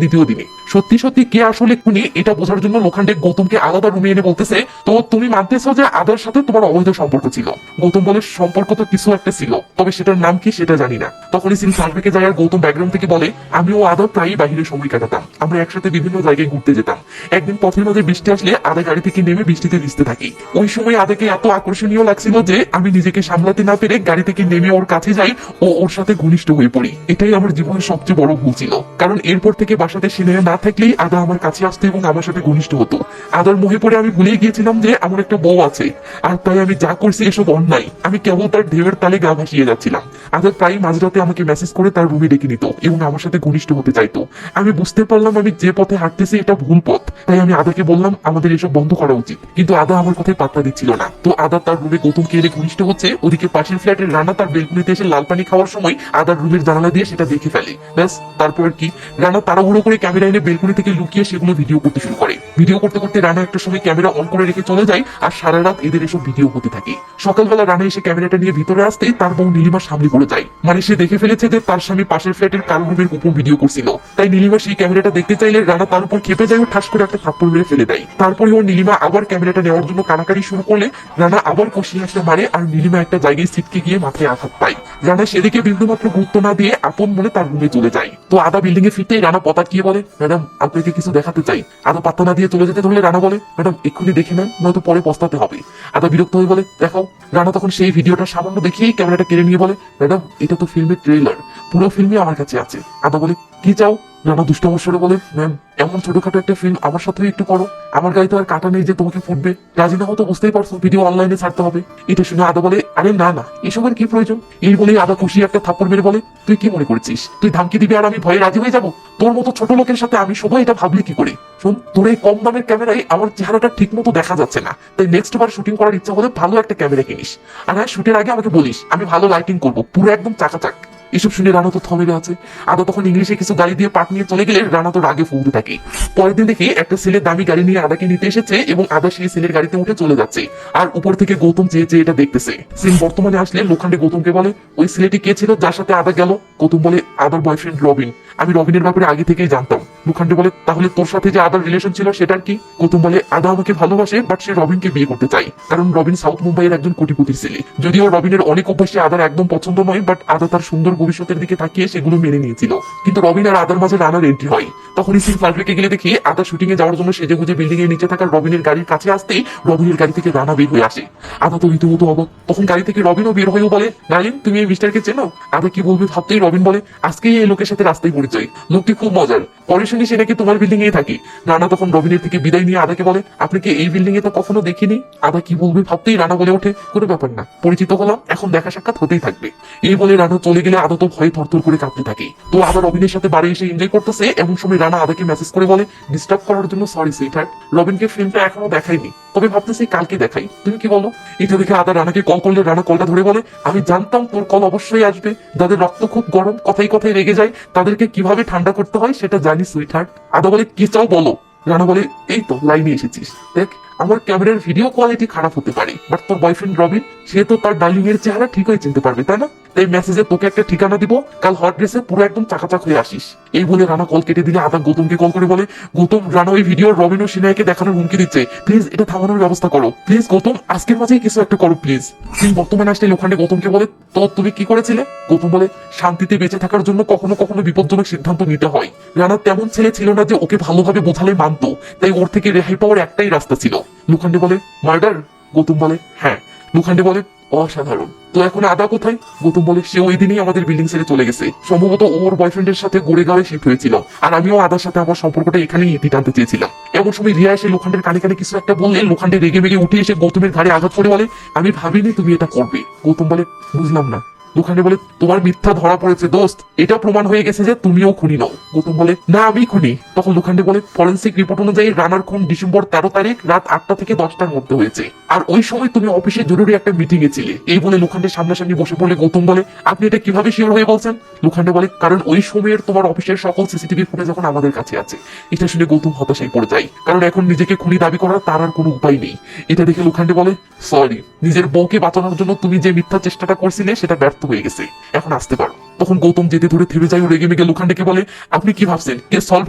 দ্বিতীয় দিনে। সত্যি সত্যি কে আসলে খুনি এটা বোঝার জন্য লোখান্ডে গৌতমকে আলাদা রুমে এনে বলতেছে, তো তুমি মানতেছো যে আদার সাথে তোমার অবৈধ সম্পর্ক ছিল? গৌতম বলে, সম্পর্ক তো কিছু একটা ছিল, তবে সেটার নাম কি সেটা জানি না। তখনই সিন ফ্ল্যাশব্যাকে যায় আর গৌতম ব্যাকগ্রাউন্ড থেকে বলে, আমি ও আদা প্রায়ই বাহিরে সময় কাটাতাম, আমরা একসাথে বিভিন্ন জায়গায় ঘুরতে যেতাম। একদিন পথের মাঝে বৃষ্টি আসলে আদা গাড়ি থেকে নেমে বৃষ্টিতে ভিজতে থাকি। ওই সময় আদাকে এত আকর্ষণীয় লাগছিল যে আমি নিজেকে সামলাতে না পেরে গাড়ি থেকে নেমে ওর কাছে যাই ও ওর সাথে ঘনিষ্ঠ হয়ে পড়ি। এটাই আমার জীবনের সবচেয়ে বড় ভুল ছিল, কারণ এরপর থেকে বাসাতে সিনেমা না থাকলেই আদা আমার কাছে আসতো এবং আমার সাথে ঘনিষ্ঠ হতো। আদার মোহে পড়ে আমি ভুলে গিয়েছিলাম যে আমার একটা বউ আছে, আর তাই আমি যা করছি এসব অন্যায়। আমি কেবল তার ঢেউয়ের তালে গা ভাসিয়ে যাচ্ছিলাম। আদার প্রায় মাঝরাতে আমাকে মেসেজ করে তার রুমে ডেকে নিত এবং আমার সাথে ঘনিষ্ঠ হতে চাইতো। আমি বুঝতে পারলাম আমি যে পথে হাঁটতেছি এটা ভুল পথ, তাই আমি আদাকে বললাম আমাদের এসব বন্ধ করা উচিত, কিন্তু আদা আমার কথায় পাত্তা দিচ্ছিল না। তো আদা তার রুমে গৌতমকে এলে ঘনিষ্ঠ হচ্ছে, ওদিকে পাশের ফ্ল্যাটের রানা তার বেলকুনিতে এসে লাল পানি খাওয়ার সময় আদার রুমের জানালা দিয়ে সেটা দেখে ফেলে। ব্যাস, তারপর কি, রানা তাড়াহুড়ো করে ক্যামেরা এনে বেলকুনি থেকে লুকিয়ে সেগুলো ভিডিও করতে শুরু করে। ভিডিও করতে করতে রানা একটা সময় ক্যামেরা অন করে রেখে চলে যায় আর সারা রাত এদের এসব ভিডিও হতে থাকে। সকালবেলা রানা এসে ক্যামেরাটা নিয়ে ভিতরে আসতেই তার বউ নীলিমা সামনে পড়ে যায়। মানে সে দেখে ফেলেছে যে তার স্বামী পাশের ফ্ল্যাটের কারো রুমের উপর ভিডিও করছিল। তাই নীলিমা সেই ক্যামেরাটা দেখতে চাইলে রানা তার উপর খেপে যায় ও ঠাস করে একটা থাপ্পড় মেরে ফেলে দেয়। তারপরে ও নীলিমা আবার ক্যামেরাটা নেওয়ার জন্য কানাকানি শুরু করলে রানা আবার কষিয়ে আসতে মারে আর নীলিমা একটা জায়গায় ছিটকে গিয়ে মাথায় আঘাত পায়। রানা সেদিকে বিন্দুমাত্র গুরুত্ব না দিয়ে আপন মনে তার রুমে চলে যায়। তো আদা বিল্ডিং এ ফিরতেই রানা পতাক গিয়ে বলে, ম্যাডাম আপনাকে কিছু দেখাতে চাই। আদা পাত্তা না দিয়ে চলে যেতে ধরলে রানা বলে, ম্যাডাম এক্ষুনি দেখে নেন, নয়তো পরে পস্তাতে হবে। আদা বিরক্ত হয়ে বলে, দেখাও। রানা তখন সেই ভিডিওটা সামান্য দেখিয়েই ক্যামেরাটা কেড়ে নিয়ে বলে, ম্যাডাম এটা তো ফিল্মের ট্রেলার, পুরো ফিল্মই আমার কাছে আছে। আদা বলে, কি চাও? রানা দুষ্ট অবসরে বলে, ম্যাম এমন ছোটখাটো একটা ফিল্ম আমার সাথেও একটু করো। আমার গায়ে তো আর কাটা নেই যে তোমাকে ফুটবে। রাজি না হতো বুঝতেই পারছো, ভিডিও অনলাইনে ছাড়তে হবে। এটা শুনে আদা বলে, আরে না না, এসবের কি প্রয়োজন? এই বলেই আদা খুশি একটা থাপ্পড় মেরে বলে, তুই কি মনে করছিস তুই ধামকি দিবি আর আমি ভয়ে রাজি হয়ে যাবো? তোর মতো ছোট লোকের সাথে আমি সবাই এটা ভাবলি কি করে? শোন, তোর এই কম দামের ক্যামেরায় আমার চেহারাটা ঠিক মতো দেখা যাচ্ছে না, তাই নেক্সট বার শুটিং করার ইচ্ছা হলে ভালো একটা ক্যামেরা কিনিস। আর হ্যাঁ, শুটের আগে আমাকে বলিস, আমি ভালো লাইটিং করবো, পুরো একদম চাকাচাক। এসব শুনে রানা তো থমে আছে। আদা তখন ইংলিশে কিছু গাড়ি দিয়ে পাট নিয়ে চলে গেলে রানা তো রাগে ফুলতে থাকে। পরের দিন দেখি একটা ছেলে দামি গাড়ি নিয়ে আদাকে নিতে এসেছে এবং আদা সেই ছেলের গাড়িতে উঠে চলে যাচ্ছে। আর উপর থেকে গৌতম চেয়ে চেয়ে এটা দেখতেছে। সিন বর্তমানে আসলে লোখান্ডে গৌতমকে বলে, ওই ছেলেটি কে ছিল যার সাথে আদা গেল? গৌতম বলে, আদার বয়ফ্রেন্ড রবিন। আমি রবিনের ব্যাপারে আগে থেকেই জানতাম। লোখান্ডে বলে, তাহলে তোর সাথে যে আদার রিলেশন ছিল সেটার কি? গৌতম বলে, আদা আমাকে ভালোবাসে, বাট সে রবিনকে বিয়ে করতে চায়, কারণ রবিন সাউথ মুম্বাইয়ের একজন কোটিপতির ছেলে। যদিও রবিনের অনেক অভ্যাসে আদার একদম পছন্দ নয়, বাট আদা তার সুন্দর ভবিষ্যতের দিকে তাকিয়ে সেগুলো মেনে নিয়েছিল। কিন্তু রবিন আর আদার মাঝে রানার এন্ট্রি হয়। তখন সিন ফ্ল্যাশব্যাকে গেলে দেখি আদা শুটিং এ যাওয়ার জন্য সেজে গুজে বিল্ডিং এর নিচে থাকা রবিনের গাড়ির কাছে আসতেই রবিনের গাড়ি থেকে রানা বের হয়ে আসে। আদা তো রীতিমতো অবাক। তখন গাড়ি থেকে রবিনও বের হয়েও বলে, ডার্লিং তুমি এই মিস্টারকে চেনো? আদা কি বলবে ভাবতেই রবিন বলে, আজকেই এই লোকের সাথে রাস্তায় পরিচয়, লোকটি খুব মজার, পরে শুনি সে নাকি তোমার বিল্ডিং এ থাকি। রানা তখন রবিনের থেকে বিদায় নিয়ে আদাকে বলে, আপনাকে এই বিল্ডিং এ তো কখনো দেখিনি। আদা কি বলবে ভাবতেই রানা বলে ওঠে, কোনো ব্যাপার না, পরিচিত হলাম, এখন দেখা সাক্ষাৎ হতেই থাকবে। এই বলে রানা চলে গেলে আদা তো ভয়ে থরথর করে কাঁপতে থাকে। তো আদা রবিনের সাথে বাড়ি এসে এনজয় করতেছে, এমন সময় রানা আদাকে মেসেজ করে বলে, ডিস্টার্ব করার জন্য সরি সুইটহার্ট, রবিনকে ফিল্মটা এখনো দেখাইনি, তবে ভাবতেছি কালকে দেখাই, তুমি কি বলো? এটা দেখে আদা রানাকে কল করলে রানা কলটা ধরে বলে, আমি জানতাম তোর কল অবশ্যই আসবে। যাদের রক্ত খুব গরম, কথাই কথায় রেগে যায়, তাদেরকে কিভাবে ঠান্ডা করতে হয় সেটা জানি সুইটহার্ট। আদা বলে, কি চাও বলো? রানা বলে, এই তো লাইনে এসেছিস, দেখ আমার ক্যামেরার ভিডিও কোয়ালিটি খারাপ হতে পারে, বাট তোর বয়ফ্রেন্ড রবিন সে তো তার ডার্লিং এর চেহারা ঠিকই চিনতে পারবে, তাই না? তাই মেসেজে তোকে একটা ঠিকানা দিব, কাল হট ড্রেসে পুরো একদম চাকাচাক হয়ে আসিস। এই বলে রানা কল কেটে দিলে আদা গৌতমকে কল করে বলে, গৌতম রানা ওই ভিডিও রবিন ও সিনহাকে দেখানোর হুমকি দিচ্ছে, প্লিজ এটা থামানোর ব্যবস্থা করো, প্লিজ গৌতম আজকের মাঝেই কিছু একটা করো প্লিজ। সিন বর্তমানে আসলে লোখান্ডে গৌতমকে বলে, তো তুমি কি করেছিলে? গৌতম বলে, শান্তিতে বেঁচে থাকার জন্য কখনো কখনো বিপজ্জনক সিদ্ধান্ত নিতে হয়। রানা তেমন ছেলে ছিল না যে ওকে ভালোভাবে বোঝালে মানতো, তাই ওর থেকে রেহাই পাওয়ার একটাই রাস্তা ছিল। লোখান্ডে বলে, মার্ডার? গৌতম বলে, হ্যাঁ। লোখান্ডে বলে, অসাধারণ, তো এখন আদা কোথায়? গৌতম বলে, সে ওই দিনই আমাদের বিল্ডিং ছেড়ে চলে গেছে, সম্ভবত ওর বয়ফ্রেন্ডের সাথে গোড়েগাঁওয়ে শিফট হয়েছিল, আর আমিও আদার সাথে আমার সম্পর্কটা এখানেই ইতি টানতে চেয়েছিলাম। এমন সময় রিয়া এসে লোখান্ডের কানে কানে কিছু একটা বললে লোখান্ডে রেগে মেগে উঠে এসে গৌতমের ঘাড়ে আঘাত করে বলে, আমি ভাবিনি তুমি এটা করবে। গৌতম বলে, বুঝলাম না। লোখান্ডে বলে, তোমার মিথ্যা ধরা পড়েছে দোস্ত, এটা প্রমাণ হয়ে গেছে যে তুমিও খুনি নও। গৌতম বলে, না আমি খুনি। তখন লোখান্ডে বলে, ফরেন্সিক রিপোর্ট অনুযায়ী রানার খুন ডিসেম্বর 13 তারিখ রাত 8টা থেকে 10টার মধ্যে হয়েছে, আর ওই সময় তুমি অফিসে জরুরি একটা মিটিং এ ছিলে। এই বলে লোখান্ডের সামনাসামনি বসে পড়লে গৌতম বলে, আপনি এটা কিভাবে শিওর হয়ে বলছেন? লোখান্ডে বলে, কারণ ওই সময়ের তোমার অফিসের সকল সিসিটিভি ফুটেজ এখন আমাদের কাছে আছে। এটা শুনে গৌতম হতাশায় পড়ে যায়, কারণ এখন নিজেকে খুনি দাবি করার তার আর কোনো উপায় নেই। এটা দেখে লোখান্ডে বলে, সরি, নিজের বউকে বাঁচানোর জন্য তুমি যে মিথ্যা চেষ্টাটা করছিলে সেটা ব্যর্থ হয়ে গেছে, এখন আসতে পারো। তখন গৌতম যেতে ধরে থেমে যায় ও রেগে মেগে লোখান্ডেকে বলে, আপনি কি ভাবছেন কেস সলভ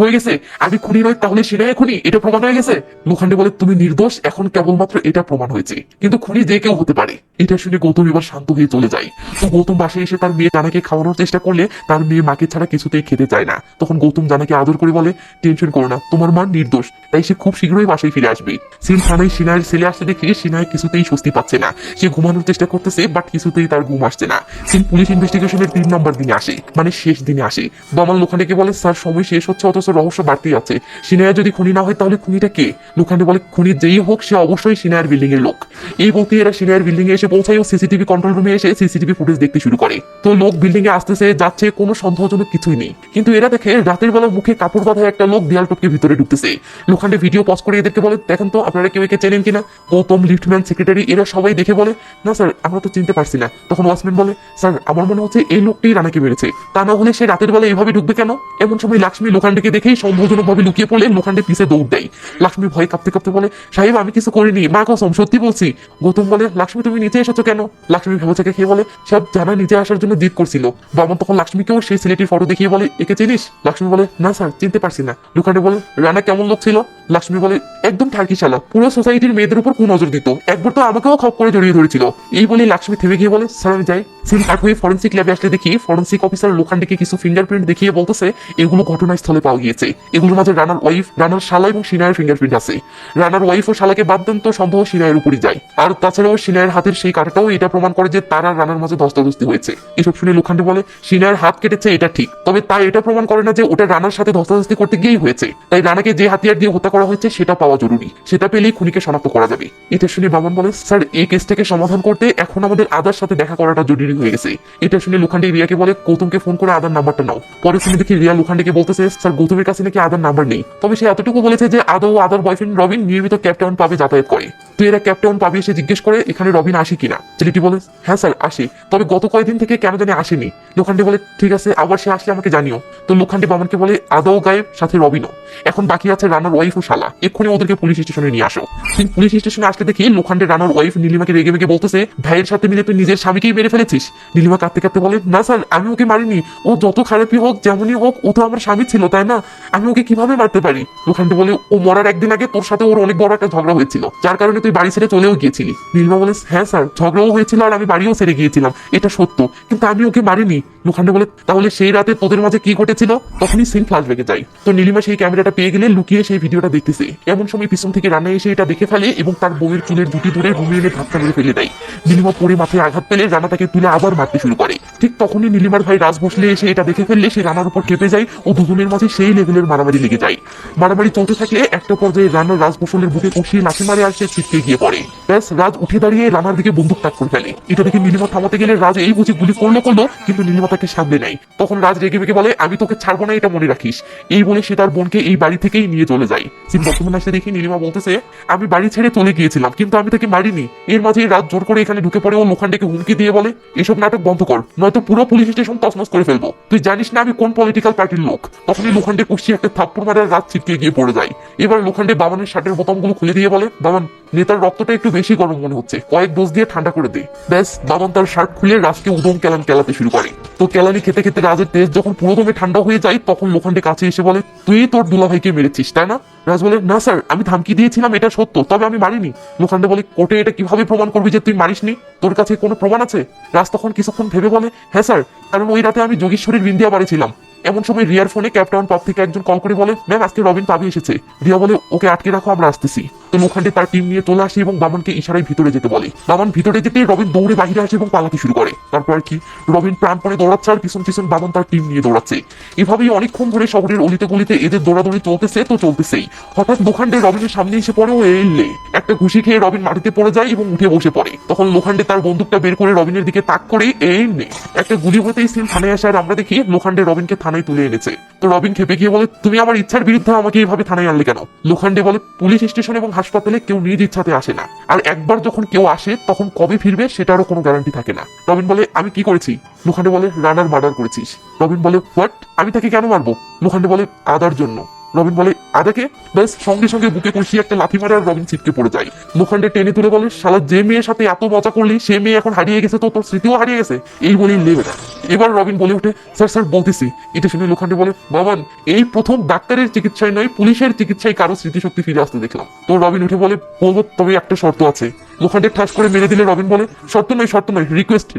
হয়ে গেছে? আমি খুনি নয়, তাহলে সিনহা খুনি, এটা প্রমাণ হয়ে গেছে? লোখান্ডে বলে, তুমি নির্দোষ, এখন কেবলমাত্র এটা প্রমাণ হয়েছে, কিন্তু খুনি যে কেউ হতে পারে। এটা শুনে গৌতম এবার শান্ত হয়ে চলে যায়। তো গৌতম বাসায় এসে তার মেয়ে জানাকে খাওয়ানোর চেষ্টা করলে তার মেয়ে মাকে ছাড়া কিছুতেই খেতে চায় না। তখন গৌতম জানাকে আদর করে বলে, টেনশন করো না, তোমার মা নির্দোষ, তাই সে খুব শীঘ্রই বাসায় ফিরে আসবে। সিন থানায় সিনহার ছেলে আসতে দেখে সিনহা কিছুতেই স্বস্তি পাচ্ছে না, সে ঘুমানোর চেষ্টা করতেছে, বাট কিছুতেই তার ঘুম আসছে না। সিন পুলিশ ইনভেস্টিগেশনের 3 নম্বর দিনে আসে, মানে শেষ দিনে আসে। বামাল লোখান্ডেকে বলে, স্যার সময় শেষ হচ্ছে, অথচ রহস্য বাড়তি আছে, সিনহা যদি খুনি না হয় তাহলে খুনিটা কে? লোখান্ডে বলে, খুনি যেই হোক সে অবশ্যই সিনহার বিল্ডিং এর লোক। এই বলতে এরা সিনহার বিল্ডিং এ এসে পৌঁছায় ও সিসিটিভি কন্ট্রোল রুমে এসে সিসিটিভি ফুটেজ দেখতে শুরু করে। তো লোক বিল্ডিং এ আসতেছে যাচ্ছে, কোনো সন্দেহজনক কিছুই নেই, কিন্তু এরা দেখে রাতের বেলা মুখে কাপড় বাঁধা একটা লোক দেয়াল টপকে ভিতরে ঢুকতেছে। লোখান্ডে ভিডিও পজ করে এদেরকে বলে, দেখেন তো আপনারা কেউ একে চেনেন কিনা? গৌতম, লিফটম্যান, সেক্রেটারি এরা সবাই দেখে বলে, না স্যার আমরা তো চিনতে পারছি না। তখন ওয়াচম্যান বলে, স্যার আমার মনে হচ্ছে এই লোকটি রানাকে মেরেছে, তা না হলে সে রাতের বেলা এভাবে ঢুকবে কেন? এমন সময় লক্ষ্মী লোখান্ডেকে দেখেই সন্দেহজনকভাবে লুকিয়ে পড়লে লোখান্ডে পিছে দৌড় দেয়। লক্ষ্মী ভয় কাঁপতে কাঁপতে বলে, সাহেব আমি কিছু করিনি, মা কসম সত্যি বলছি। গৌতম বলে, লক্ষ্মী তুমি নিচে এসেছো কেন? লক্ষ্মী ভেবেচাকে খেয়ে বলে, সব জানা নিচে আসার জন্য জিদ করছিল। বামন তখন লক্ষ্মীকেও সেই ছেলেটির ফটো দেখিয়ে বলে, একে চিনিস? লক্ষ্মী বলে, না স্যার চিনতে পারছি না। লোখান্ডে বলে, রানা কেমন লোক ছিল? লক্ষ্মী বলে, একদম ঠার্কি শালা, পুরো সোসাইটির মেয়েদের উপর নজর দিত, একবার তো আমাকেও খপ করে জড়িয়ে ধরেছিল। এই বলে লক্ষ্মী থেমে গিয়ে বলে, স্যার আমি যাই। সিন কাট হয়ে ফরেন্সিক ল্যাবে আসলে দেখি ফরেন্সিক অফিসার লোখান্ডেকে কিছু ফিঙ্গারপ্রিন্ট দেখিয়ে বলতেছে এগুলো ঘটনাস্থলে পাওয়া গিয়েছে। এগুলোর মাঝে রানার ওয়াইফ, রানার শালা এবং সিনায়ের ফিঙ্গারপ্রিন্ট আছে। রানার ওয়াইফ ও শালাকে বাদ দেন তো সন্দেহ সিনায়ের উপরই যায়। আর তাছাড়াও সিনায়ের হাতের সেই কাটাটাও এটা প্রমাণ করে যে তার আর রানার মাঝে ধস্তাধস্তি হয়েছে। এসব শুনে লোখান্ডে বলে, সিনায়ের হাত কেটেছে এটা ঠিক, তবে তা এটা প্রমাণ করে না যে ওটা রানার সাথে ধস্তাধস্তি করতে গিয়েই হয়েছে। তাই রানাকে যে হাতিয়ার দিয়ে হত্যা করা হয়েছে সেটা পাওয়া জরুরি, সেটা পেলেই খুনিকে শনাক্ত করা যাবে। এটা শুনে বামন বলে, স্যার এই কেসটাকে সমাধান করতে এখন আমাদের আদার সাথে দেখা করাটা জরুরি হয়ে গেছে। এটা শুনে লোখান্ডে রিয়াকে বলে, গৌতমকে ফোন করে আদার নাম্বারটা নাও। পরে শুনে দেখি রিয়া লোখান্ডেকে বলতেছে, স্যার গৌতমের কাছে নাকি আদার নাম্বার নেই, তবে সে এতটুকু বলেছে যে আদা ও আদার বয়ফ্রেন্ড রবিন নিয়মিত ক্যাপটাউন পাবে যাতায়াত করে। তো এরা ক্যাপটাউন পাবে এসে জিজ্ঞেস করে এখানে রবিন আসে কিনা। ছেলেটি বলে, হ্যাঁ স্যার আসে, তবে গত কয়েকদিন থেকে কেন জানি আসেনি। লোখান্ডে বলে, ঠিক আছে আবার সে আসলে আমাকে জানিও। তো লোখান্ডে বামনকে বলে, আদাও গায়েব, সাথে রবিনও। এখন বাকি আছে রানার ওয়াইফ ও শালা, এক্ষুনি ওদেরকে পুলিশ স্টেশনে নিয়ে আসো। কিন্তু পুলিশ স্টেশনে আসলে দেখি লোখান্ডে রানার ওয়াইফ নীলিমাকে রেগে মেগে বলতেছে, ভাইয়ের সাথে মিলে তুই নিজের স্বামীকেই মেরে ফেলেছিস। নীলিমা কাঁদতে কাঁদতে বলে, না স্যার আমি ওকে মারিনি, ও যত খারাপই হোক যেমনই হোক ও তো আমার স্বামী ছিল তাই না, আমি ওকে কিভাবে মারতে পারি? লোখান্ডে বলে, ও মরার একদিন আগে তোর সাথে ওর অনেক বড় একটা ঝগড়া হয়েছিল, যার কারণে তুই বাড়ি ছেড়ে চলেও গিয়েছিলি। নীলিমা বলে, হ্যাঁ স্যার ঝগড়াও হয়েছিল আর আমি বাড়িও ছেড়ে গিয়েছিলাম, এটা সত্য, কিন্তু আমি ওকে মারিনি। লোখান্ডে বলে, তাহলে সেই রাতে তোদের মাঝে কি ঘটেছিল? তখনই সিন ফ্ল্যাশব্যাকে যায়। তো নীলিমা সেই ক্যামেরাটা পেয়ে গেলে লুকিয়ে সেই ভিডিওটা দেখতেছে। এমন সময় পিছন থেকে রান্না এসে এটা দেখে ফেলে এবং তার বউয়ের চুলের দুটি ধরে ঘুমিয়ে এনে ধাক্কা মেরে ফেলে দেয়। নীলিমা পরে মাথায় আঘাত পেলে রানা তাকে তুলে আবার মারতে শুরু করে। ঠিক তখনই নীলিমার ভাই রাজ ভোসলে এসে এটা দেখে ফেললে সে রানার উপর খেপে যায় ও দুজনের মাঝে সেই লেভেলের মারামারি লেগে যায়। মারামারি চলতে থাকলে একটা পর্যায়ে রানা রাজ ভোসলের বুকে কষিয়ে লাঠি মারে আর সে ছিটকে গিয়ে পড়ে। ব্যাস রাজ উঠে দাঁড়িয়ে রানার দিকে বন্দুক তাক করে ফেলে। এটা দেখে নীলিমা থামাতে গেলে রাজ এই বুঝে গুলি করলো, কিন্তু নীলিমা তাকে সামলে নেয়। তখন রাজ রেগে মেগে বলে, আমি তোকে ছাড়বো না, এটা মনে রাখিস। এই বলে সে তার বোনকে এই বাড়ি থেকেই নিয়ে চলে যায়। সিন বর্তমানে আসে দেখি নীলিমা বলতেছে, আমি বাড়ি ছেড়ে চলে গিয়েছিলাম কিন্তু আমি তাকে মারিনি। এর মাঝে রাত জোর করে এখানে ঢুকে পড়ে ও লোখান্ডেকে হুমকি দিয়ে বলে, এসব নাটক বন্ধ কর, নয়তো পুরো পুলিশ স্টেশন তছনছ করে ফেলবো, তুই জানিস না আমি কোন পলিটিক্যাল পার্টির লোক। তখনই লোখান্ডে কষিয়ে একটা থাপ্পড় মারার রাত ছিটকে গিয়ে পড়ে যায়। এবার লোখান্ডে বাবানের শার্টের বোতামগুলো খুলে দিয়ে বলে, বাবান নেতার রক্তটা একটু বেশি গরম মনে হচ্ছে, কয়েক ডোজ দিয়ে ঠান্ডা করে দে। ব্যাস বাবান তার শার্ট খুলে রাজকে উদম কেলান কেলাতে শুরু করে। তো কেলানি খেতে খেতে রাজের তেজ যখন পুরোদমে ঠান্ডা হয়ে যায় তখন লোখান্ডে কাছে এসে বলে, তুই তোর দুলাভাইকে মেরেছিস তাই না? রাজ বলে, না স্যার আমি ধমকি দিয়েছিলাম এটা সত্য, তবে আমি মারিনি। লোখান্ডে বলে, কোর্টে এটা কিভাবে প্রমাণ করবি যে তুই মারিসনি? তোর কাছে কোনো প্রমাণ আছে? রাজ তখন কিছুক্ষণ ভেবে বলে, হ্যাঁ স্যার, কারণ ওই রাতে আমি যোগেশ্বরীর বিন্দিয়া বাড়ি ছিলাম। এমন সময় রিয়ার ফোনে ক্যাপটাউন পাব থেকে একজন কল করে বলে, ম্যাম আজকে রবিন পাবি এসেছে। রিয়া বলে, ওকে আটকে রাখো, আমরা আসতেছি। তো লোখান্ডে তার টিম নিয়ে চলে আসে এবং বামনকে ইশারায় ভিতরে যেতে বলে। বামন ভিতরে যেতে রবিন দৌড়ে বাহিরে আসে এবং পালাতে শুরু করে। তারপর কি রবিন প্রাণপণে দৌড়াচ্ছে আর পিছন পিছন বামন তার টিম নিয়ে দৌড়াচ্ছে। এভাবেই অনেকক্ষণ ধরে শহরের অলিতে গলিতে এদের দৌড়াদৌড়ি চলতেছে তো চলতেছেই। হঠাৎ লোখান্ডে রবিনের সামনে এসে পড়ে ও এলে একটা ঘুষি খেয়ে রবিন মাটিতে পড়ে যায় এবং উঠে বসে পড়ে। তখন লোখান্ডে তার বন্দুকটা বের করে রবিনের দিকে তাক করে এলে একটা গুলি হতেই সিন থানায় আসে আর আমরা দেখি লোখান্ডে রবিনকে থানায় তুলে এনেছে। তো রবিন খেপে গিয়ে বলে, তুমি আমার ইচ্ছার বিরুদ্ধে আমাকে এইভাবে থানায় আনলে কেন? লোখান্ডে বলে, পুলিশ স্টেশন এবং হাসপাতালে কেউ নিজ ইচ্ছাতে আসে না, আর একবার যখন কেউ আসে তখন কবে ফিরবে সেটারও কোনো গ্যারান্টি থাকে না। রবিন বলে, আমি কি করেছি? লোখান্ডে বলে, রানার মার্ডার করেছিস। রবিন বলে, হোয়াট? আমি তাকে কেন মারবো? লোখান্ডে বলে, আদার জন্য। রবিন বলে, আদাকে? ব্যাস সঙ্গে সঙ্গে বুকে কষিয়ে একটা লাথি মারে আর রবিন ছিটকে পড়ে যায়। লোখান্ডে টেনে তুলে বলে, শালা যে মেয়ের সাথে এত মজা করলি সে মেয়ে এখন হারিয়ে গেছে, তো তোর স্মৃতিও হারিয়ে গেছে। এই বলেই লেবে না। এবার রবিন বলে ওঠে, স্যার স্যার বলতেছি। এটা শুনে লোখান্ডে বলে, বাবান এই প্রথম ডাক্তারের চিকিৎসায় নয় পুলিশের চিকিৎসায় কারো স্মৃতিশক্তি ফিরে আসতে দেখলাম। তো রবিন উঠে বলে, বলবো তবে একটা শর্ত আছে। লোখান্ডে ঠাস করে মেরে দিলে রবিন বলে, শর্ত নয়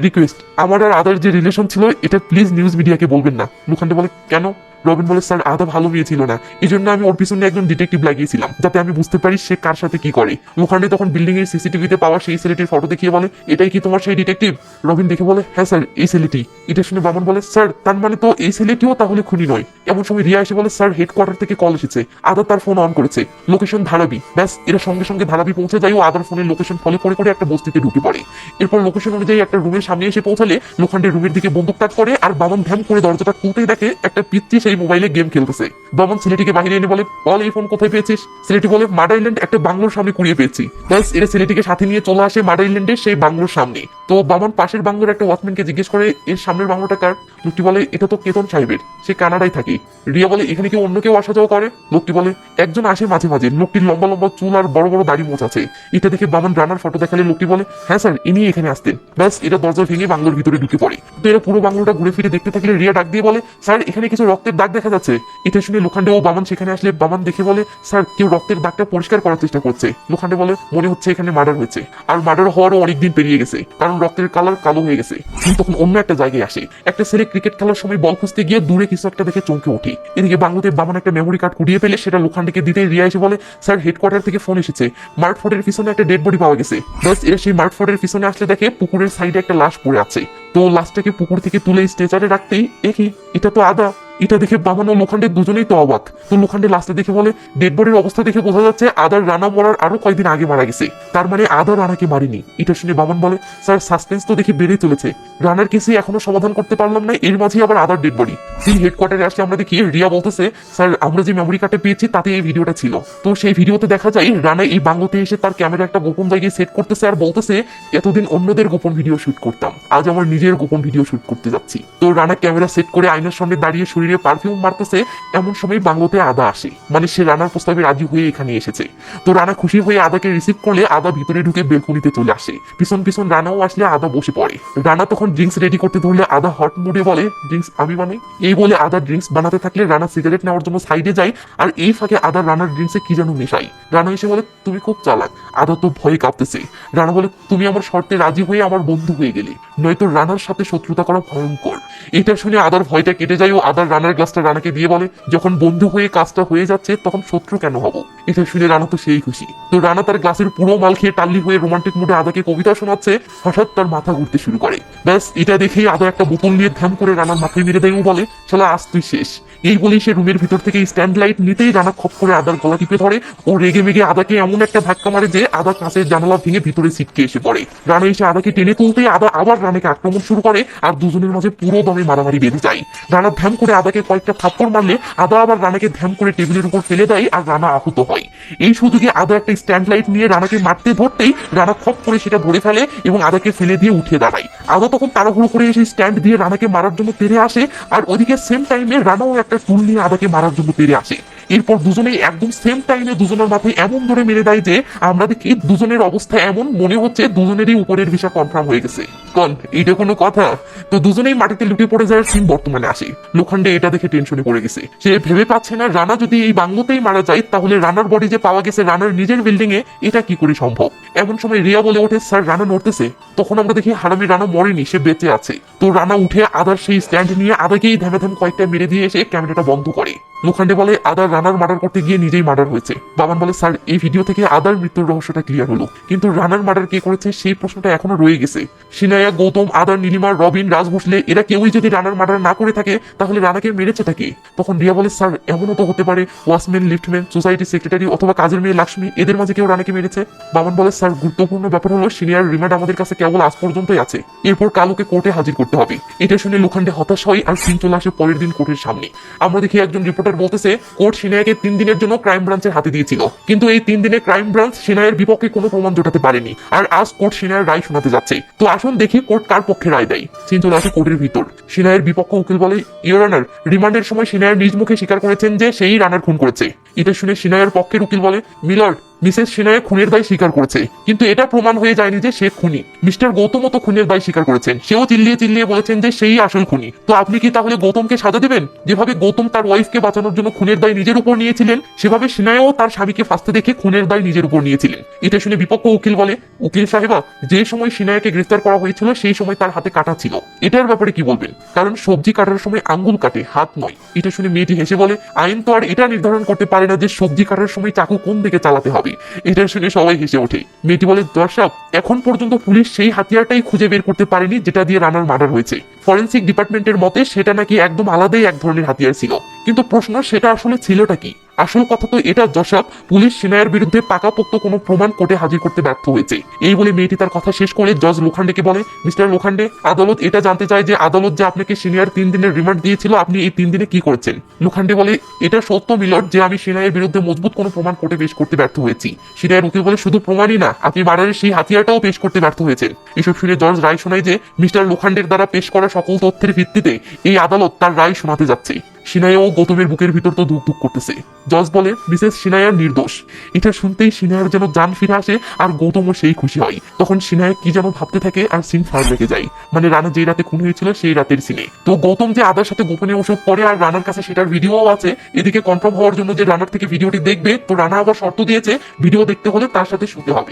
রিকোয়েস্ট, আমার আর আদার যে রিলেশন ছিল এটা প্লিজ নিউজ মিডিয়াকে বলবেন না। লোখান্ডে বলে, কেন? রবিন বলে, স্যার আদা ভালো মেয়ে ছিল না, এই জন্য আমি ওর পিছনে একজন ডিটেকটিভ লাগিয়েছিলাম যাতে আমি বুঝতে পারি সে কার সাথে কি করে। লোখান্ডে তখন বিল্ডিং এর সিসিটিভিতে পাওয়া সেই ছেলেটির ফটো দেখিয়ে বলে, এটাই কি তোমার সেই ডিটেকটিভ? রবিন দেখে বলে, হ্যাঁ স্যার এই ছেলেটি। এটা শুনে বামন বলে, স্যার তার মানে তো এই ছেলেটিও তাহলে খুনি নয়। এমন সময় রিয়া এসে বলে, স্যার হেডকোয়ার্টার থেকে কল এসেছে, আদা তার ফোন অন করেছে, লোকেশন ধারাবি। ব্যাস এরা সঙ্গে সঙ্গে ধারাবি পৌঁছে যায় ও আদার ফোনের লোকেশন ফলো করে করে একটা বস্তিতে ঢুকে পড়ে। এরপর লোকেশন অনুযায়ী একটা রুমের সামনে এসে পৌঁছালে লোখান্ডে রুমের দিকে বন্দুক তাক করে আর বামন ধ্যান করে দরজাটা খুলতেই দেখে একটা পিচ্চি সেই সেই মোবাইলে গেম খেলতেছে। বামন ছেলেটিকে বাইরে এনে বলে, বল এই ফোন কোথায় পেয়েছিস? ছেলেটি বলে, মাড আইল্যান্ড একটা বাংলোর সামনে কুড়িয়ে পেয়েছি। ব্যাস এরা ছেলেটিকে সাথে নিয়ে চলে আসে মাড আইল্যান্ডের সেই বাংলোর সামনে। তো বামন পাশের বাংলোর একটা ওয়াচম্যানকে জিজ্ঞেস করে, এর সামনের বাংলোটা কার? লোকটি বলে, এটা তো কেতন সাহেবের, সে কানাডায় থাকে। রিয়া বলে, এখানে কি অন্য কেউ আসা যাওয়া করে? লোকটি বলে, একজন আসে মাঝে মাঝে, লোকটির লম্বা লম্বা চুল আর বড় বড় দাড়ি মোচ আছে। এটা দেখে বামন রানার ফটো দেখালে লোকটি বলে, হ্যাঁ স্যার, ইনি এখানে আসতেন। ব্যাস এরা দরজা ভেঙে বাংলোর ভিতরে ঢুকে পড়ে। তো এরা পুরো বাংলোটা ঘুরে ফিরে দেখতে থাকলে রিয়া ডাক দিয়ে বলে, স্যার এখানে কিছু রক্তের দাগ দেখা যাচ্ছে। এটা শুনে লোখান্ডে ও বামন সেখানে আসলে বামন দেখে বলে, স্যার কেউ রক্তের দাগটা পরিষ্কার করার চেষ্টা করছে। লোখান্ডে বলে, মনে হচ্ছে এখানে মার্ডার হয়েছে, আর মার্ডার হওয়ারও অনেকদিন পেরিয়ে গেছে, কারণ রক্তের কালার কালো হয়ে গেছে। কিন্তু তখন অন্য একটা জায়গায় আসে, একটা ছেলে ক্রিকেট খেলার সময় বল খুঁজতে গিয়ে দূরে কিছু একটা দেখে চমকে ওঠে। এদিকে বাংলোতে বামন একটা মেমোরি কার্ড কুড়িয়ে পেলে সেটা লোখান্ডেকে দিতে রিয়া এসে বলে, স্যার হেডকোয়ার্টার থেকে ফোন এসেছে, মার্টফোর্ডের পিছনে একটা ডেড বডি পাওয়া গেছে। ব্যাস এরা সেই মার্টফোর্ডের পিছনে আসলে দেখে পুকুরের সাইডে একটা লাশ পড়ে আছে। তো লাশটাকে পুকুর থেকে তুলে স্ট্রেচারে রাখতেই দেখি এটা তো আদা। এটা দেখে বামন ও লোখান্ডে দুজনেই তো অবাক। তো লোখান্ডে লাস্টে দেখে বলে, ডেড বডির অবস্থা দেখে বোঝা যাচ্ছে আদার রানা মরার আরো কয়েকদিন আগে মারা গেছে, তার মানে আদা রানাকে মারেনি। এটা শুনে বামন বলে, স্যার সাসপেন্স তো দেখে বেড়ে চলেছে, রানার কেসে এখনো সমাধান করতে পারলাম না, এর মাঝে আবার আদার ডেড বডি। সেই হেডকোয়ার্টারে আসলে আমরা দেখি রিয়া বলতেছে, স্যার আমরা যে মেমোরি কার্ডটা পেয়েছি তাতে এই ভিডিওটা ছিল। তো সেই ভিডিওতে দেখা যায় রানা এই বাংলোতে এসে তার ক্যামেরা একটা গোপন জায়গায় সেট করতেছে আর বলতেছে, এতদিন অন্যদের গোপন ভিডিও শুট করতাম, আজ আমার নিজের গোপন ভিডিও শুট করতে যাচ্ছি। তো রানা ক্যামেরা সেট করে আয়নার সামনে দাঁড়িয়ে শরীরে পারফিউম মারতেছে। এমন সময় বাংলোতে আদা আসে, মানে সে রানার প্রস্তাবে রাজি হয়ে এখানে এসেছে। তো রানা খুশি হয়ে আদাকে রিসিভ করলে আদা ভিতরে ঢুকে বেলকনিতে চলে আসে। পিছন পিছন রানাও আসলে আদা বসে পড়ে। রানা তখন ড্রিঙ্কস রেডি করতে ধরলে আদা হট মুডে বলে, ড্রিঙ্কস আমি বানাই। এই বলে আদা ড্রিঙ্কস বানাতে থাকলে রানা সিগারেট নেওয়ার জন্য সাইডে যায়, আর এই ফাঁকে আদা রানার ড্রিঙ্কসে কি যেন মেশাই। রানা এসে বলে, তুমি খুব চালাক। আদা তো ভয়ে কাঁপতেছে। রানা বলে, তুমি আমার শর্তে রাজি হয়ে আমার বন্ধু হয়ে গেলে, নয়তো রানার সাথে শত্রুতা করা ভয়ঙ্কর। এটা শুনে আদার ভয়টা কেটে যায় ও আদার রানার গ্লাসটা রানাকে দিয়ে বলে, যখন বন্ধু হয়ে কাজটা হয়ে যাচ্ছে তখন শত্রু কেন হবো। এটা শুনে রানা তো সেই খুশি। তো রানা তার গ্লাসের পুরো মাল খেয়ে টাল্লি হয়ে রোমান্টিক মুডে আদাকে কবিতা শোনাচ্ছে। হঠাৎ তার মাথা ঘুরতে শুরু করে। ব্যাস এটা দেখেই আদা একটা বোতল নিয়ে ধ্যাম করে রানার মাথায় মেরে দেয় ও বলে, শালা আজ তুই শেষ। এই বলেই সে রুমের ভিতর থেকে স্ট্যান্ড লাইট নিতেই রানা খপ করে আদার গলা টিপে ধরে ও রেগে মেগে আদাকে এমন একটা ধাক্কা মারে যে আদা কাঁচের জানালা ভেঙে ভিতরে ছিটকে এসে পড়ে। রানা এসে আদাকে টেনে তুলতেই আদা আবার রানাকে আক্রমণ শুরু করে আর দুজনের মাঝে পুরো দমে মারামারি বেঁধে যায়। রানা ধ্যাম করে আদাকে কয়েকটা থাপ্পড় মারলে আদা আবার রানাকে ধ্যাম করে টেবিলের উপর ফেলে দেয় আর রানা আহত হয়। এই সুযোগে আদা একটা স্ট্যান্ড লাইট নিয়ে রানাকে মারতে ধরতেই রানা খপ করে সেটা ধরে ফেলে এবং আদাকে ফেলে দিয়ে উঠে দাঁড়ায়। আদা তখন তাড়াহুড়ো করে এসে স্ট্যান্ড দিয়ে রানাকে মারার জন্য তেড়ে আসে, আর ওদিকে সেম টাইমে রানাও একটা টুল নিয়ে আদাকে মারার জন্য তেড়ে আসে। এরপর দুজনেই একদম সেম টাইমে দুজনের মাথায় এমন ধরে মেরে দেয় যে আমরা দেখি দুজনের অবস্থা এমন মনে হচ্ছে দুজনেরই উপরের ভিসা কনফার্ম হয়ে গেছে। কন এইটা কোনো কথা? তো দুজনেই মাটিতে লুটে পড়ে যাওয়ার সিন বর্তমানে আসে। লোখান্ডে এটা দেখে টেনশনে পড়ে গেছে। সে ভেবে পাচ্ছে না রানা যদি এই বাংলোতেই মারা যায় তাহলে রানার বডি যে পাওয়া গেছে রানার নিজের বিল্ডিং এ, এটা কি করে সম্ভব। এমন সময় রিয়া বলে ওঠে, স্যার রানা নড়তেছে। তখন আমরা দেখি হারামি রানা মরেনি, সে বেঁচে আছে। তো রানা উঠে আদার সেই স্ট্যান্ড নিয়ে আদাকেই ধ্যামে ধ্যাম কয়েকটা মেরে দিয়ে এসে ক্যামেরাটা বন্ধ করে। লোখান্ডে বলে, আদার রানার মার্ডার করতে গিয়ে নিজেই মার্ডার হয়েছে। বাবান বলে, স্যার এই ভিডিও থেকে আদার মৃত্যুর রহস্যটা ক্লিয়ার হলো, কিন্তু রানার মার্ডার কে করেছে সেই প্রশ্নটা এখনো রয়ে গেছে। সিনায়া, গৌতম, আদার, নীলিমা, রবিন, রাজ ভোসলে এরা কেউই যদি রানার মার্ডার না করে থাকে তাহলে রানাকে মেরেছেটা কে? তখন রিয়া বলে, স্যার এমনও তো হতে পারে ওয়াচম্যান, লিফটম্যান, সোসাইটি সেক্রেটারি অথবা কাজের মেয়ে লক্ষ্মী, এদের মাঝে কেউ রানাকে মেরেছে। বাবান বলে, স্যার গুরুত্বপূর্ণ ব্যাপার হলো সিনিয়র রিমান্ড আমাদের কাছে কেবল আজ পর্যন্তই আছে, এরপর কালকে কোর্টে হাজির করতে হবে। এটা শুনে লোখান্ডে হতাশ হয় আর সিন চলে আসে পরের দিন কোর্টের সামনে। আমরা দেখি একজন রিপোর্টার বলতেছে, কোর্ট সিনায়াকে 3 দিনের জন্য ক্রাইম ব্রাঞ্চের হাতে দিয়েছিল, কিন্তু এই 3 দিনে ক্রাইম ব্রাঞ্চ সিনায়ের বিপক্ষে কোনো প্রমাণ জোটাতে পারেনি, আর আজ কোর্ট সিনায়ের রায় শোনাতে যাচ্ছে। তো আসুন দেখি কোর্ট কার পক্ষে রায় দেয়। সিন চলে আসে কোর্টের ভিতর। সিনায়ের বিপক্ষ উকিল বলে, ইওর অনার, রিমান্ডের সময় সিনায়ের নিজ মুখে স্বীকার করেছেন যে সেই রানার খুন করেছে। এটা শুনে সিনায়ের পক্ষের উকিল বলে, মিলর্ড, মিসেস সিনায়া খুনের দায় স্বীকার করেছে, কিন্তু এটা প্রমাণ হয়ে যায়নি যে সে খুনি। মিস্টার গৌতমও তো খুনের দায় স্বীকার করেছেন, সেও চিল্লিয়ে চিল্লিয়ে বলেছেন যে সেই আসল খুনি। তো আপনি কি তাহলে গৌতমকে সাজা দেবেন? যেভাবে গৌতম তার ওয়াইফকে বাঁচানোর জন্য খুনের দায় নিজের উপর নিয়েছিলেন, সেভাবে সিনায়াও তার স্বামীকে ফাঁসতে দেখে খুনের দায় নিজের উপর নিয়েছিলেন। এটা শুনে বিপক্ষ উকিল বলে, উকিল সাহেবা, যে সময় সিনায়াকে গ্রেফতার করা হয়েছিল সেই সময় তার হাতে কাটা ছিল, এটার ব্যাপারে কি বলবেন? কারণ সবজি কাটার সময় আঙ্গুল কাটে, হাত নয়। এটা শুনে মেয়েটি হেসে বলে, আইন তো আর এটা নির্ধারণ করতে পারে না যে সবজি কাটার সময় চাকু কোন দিকে চালাতে হবে। এটা শুনে সবাই হেসে ওঠে। মেয়েটি বলে, দর্শক, এখন পর্যন্ত পুলিশ সেই হাতিয়ারটাই খুঁজে বের করতে পারেনি যেটা দিয়ে রানার মার্ডার হয়েছে। ফরেন্সিক ডিপার্টমেন্টের মতে সেটা নাকি একদম আলাদাই এক ধরনের হাতিয়ার ছিল। কিন্তু প্রশ্ন সেটা আসলে ছিলটা কি? আসল কথা তো এটা যশাব, পুলিশ সিনায়ার বিরুদ্ধে পাকাপোক্ত কোনো প্রমাণ কোর্টে হাজির করতে ব্যর্থ হয়েছে। এই বলে মেয়েটি তার কথা শেষ করে জজ লোখান্ডেকে বলে, মিস্টার লোখান্ডে, আদালত এটা জানতে চায় যে আদালত যে আপনাকে সিনিয়র 3 দিনের রিমান্ড দিয়েছিল, আপনি এই 3 দিনে কি করেছেন? লোখান্ডে বলে, এটা সত্য মিলর্ড যে আমি সিনায়ের বিরুদ্ধে মজবুত কোনো প্রমাণ কোর্টে পেশ করতে ব্যর্থ হয়েছি। সিনায়ের উকিল বলে, শুধু প্রমাণই না, আপনি মার্ডারের সেই হাতিয়ারটাও পেশ করতে ব্যর্থ হয়েছেন। এসব শুনে জজ রায় শোনায় যে মিস্টার লোখান্ডের দ্বারা পেশ করা সকল তথ্যের ভিত্তিতে এই আদালত তার রায় শোনাতে যাচ্ছে। সিনায়া ও গৌতমের বুকের ভিতর তো ধুক ধুক করতেছে। জজ বলে, মিসেস সিনায়া নির্দোষ। এটা শুনতেই সিনায়ার যেন জান ফিরে আসে, আর গৌতমও সেই খুশি হয়। তখন সিনায়া কি যেন ভাবতে থাকে, আর সিন ফার লেগে যায়। মানে রানা যে রাতে খুন হয়েছিল সেই রাতের সিনে। তো গৌতম যে আদার সাথে গোপনে ওষুধ পড়ে, আর রানার কাছে সেটার ভিডিও আছে। এদিকে কনফার্ম হওয়ার জন্য যে রানার থেকে ভিডিওটি দেখবে, তো রানা আবার শর্ত দিয়েছে ভিডিও দেখতে হলে তার সাথে শুতে হবে।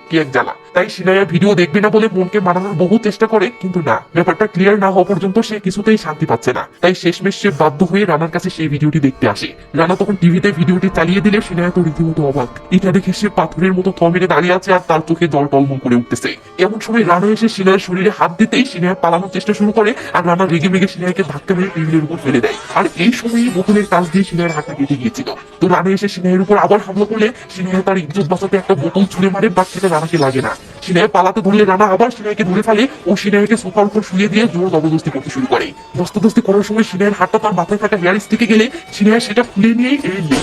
কি এক জ্বালা। তাই সিনায়া ভিডিও দেখবে না বলে মনকে মানানোর বহু চেষ্টা করে, কিন্তু না, ব্যাপারটা ক্লিয়ার না হওয়া পর্যন্ত সে কিছুতেই শান্তি পাচ্ছে না। তাই শেষমেশ সে বাধ্য হয়ে রানার কাছে সেই ভিডিওটি দেখতে আসে। রানা তখন টিভিতে ভিডিওটি চালিয়ে দিলে সিনায়া তো রীতিমতো অবাক। এটা দেখে সে পাথরের মতো থ মেরে দাঁড়িয়ে আছে, আর তার চোখে জল টলমল করে উঠতেছে। এমন সময় রানা এসে সিনায়ার শরীরে হাত দিতেই সিনায়া পালানোর চেষ্টা শুরু করে, আর রানা রেগে মেগে সিনায়াকে ধাক্কা মেরে টেবিলের উপর ফেলে দেয়। আর এই সময়ই বোতলের কাজ দিয়ে সিনায়ার হাতটা কেটে গিয়েছিল। তো রানা এসে সিনায়ের উপর আবার হামলা করলে সিনায়া তার ইজ্জত বাঁচাতে একটা বোতল ছুঁড়ে মারে, বাট সেটা রানাকে লাগে না। সিনায়া পালাতে ধরলে রানা আবার সিনায়াকে ধরে ফেলে ও সিনায়াকে সোফার উপর শুয়ে দিয়ে জোর জবরদস্তি করতে শুরু করে। দস্তাদস্তি করার সময় সিনায়ের হাতটা তার মাথায় থাকা হেয়ার স্টিকে গেলে সিনায়া সেটা খুলে নিয়েই এড়িয়ে নেয়।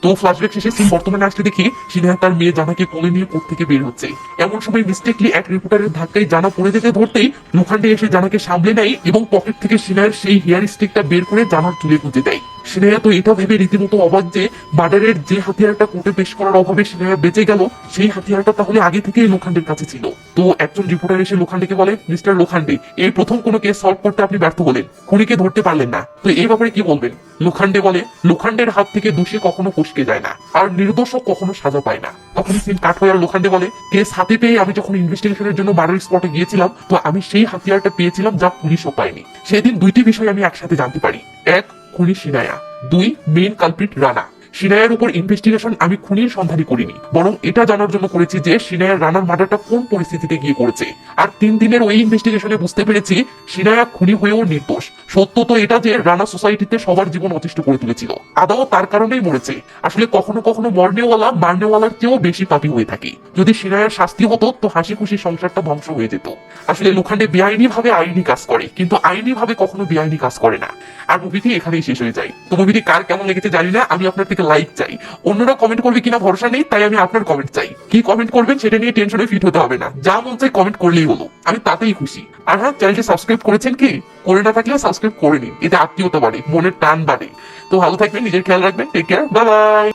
তো ফ্ল্যাশব্যাক শেষে সিন বর্তমানে আসলে দেখি সিনহা তার মেয়ে জানাকে কোলে নিয়ে কোর্ট থেকে বের হচ্ছে। এমন সময় মিস্টেকলি এক রিপোর্টারের ধাক্কায় জানা পড়ে যেতে ধরতেই লোখান্ডে এসে জানাকে সামলে নেয় এবং পকেট থেকে সিনহার সেই হেয়ার স্টিকটা বের করে জানার চুলে গুঁজে দেয়। সিনহা তো এটা ভেবে রীতিমতো অবাক যে মার্ডারের যে হাতিয়ারটা কোর্টে পেশ করার অভাবে সিনহা বেঁচে গেল, সেই হাতিয়ারটা তাহলে আগে থেকেই লোখান্ডের কাছে ছিল। তো একজন রিপোর্টার এসে লোখান্ডেকে বলে, মিস্টার লোখান্ডে, এই প্রথম কোনো কেস সলভ করতে আপনি ব্যর্থ হলেন, খুনিকে ধরতে পারলেন না, তো এই ব্যাপারে কি বলবেন? লোখান্ডে বলে, লোখান্ডের হাত থেকে দোষী কখনো ফসকে যায় না, আর নির্দোষও কখনো সাজা পায় না। তখন সিন কাট হয়ে আর লোখান্ডে বলে, কেস হাতে পেয়ে আমি যখন ইনভেস্টিগেশনের জন্য মার্ডার স্পটে গিয়েছিলাম, তো আমি সেই হাতিয়ারটা পেয়েছিলাম যা পুলিশও পায়নি। সেদিন দুইটি বিষয় আমি একসাথে জানতে পারি। এক, খুনি সিনায়া। 2, মেইন কালপ্রিট রানা। সিনায়ার উপর ইনভেস্টিগেশন আমি খুনির সন্ধানই করিনি, বরং এটা জানার জন্য করেছি যে সিনায়ার রানার মার্ডারটা কোন পরিস্থিতিতে গিয়ে করেছে। আর 3 দিনের ওই ইনভেস্টিগেশনে বুঝতে পেরেছি সিনায়া খুনি হয়েও নির্দোষ। সত্য তো এটা যে রানা সোসাইটিতে সবার জীবন অতিষ্ঠ করে তুলেছিল, আদাও তার কারণেই মরেছে। আসলে কখনো কখনো মরনেওয়ালা মারনেওয়ালার চেয়েও বেশি পাপী হয়ে থাকে। যদি সিনায়ার শাস্তি হতো, তো হাসি খুশি সংসারটা ধ্বংস হয়ে যেত। আসলে লোখান্ডে বেআইনি ভাবে আইনি কাজ করে, কিন্তু আইনি ভাবে কখনো বেআইনি কাজ করে না। আর মুভিটি এখানেই শেষ হয়ে যায়। তো মুভিটি কার কেমন লেগেছে জানি না, আমি আপনার থেকে লাইক চাই। অন্যরা কমেন্ট করবে কিনা ভরসা নেই, তাই আমি আপনার কমেন্ট চাই। কি কমেন্ট করবেন সেটা নিয়ে টেনশনে ফিট হতে হবে না, যা মন চাই কমেন্ট করলেই হলো, আমি তাতেই খুশি। আর হ্যাঁ, চ্যানেলটি সাবস্ক্রাইব করেছেন কি? করে না থাকলে সাবস্ক্রাইব করে নিন, এতে আত্মীয়তা বাড়ে, মনের টান বাড়ে। তো ভালো থাকবেন, নিজের খেয়াল রাখবেন, টেক কেয়ার, বাই বাই।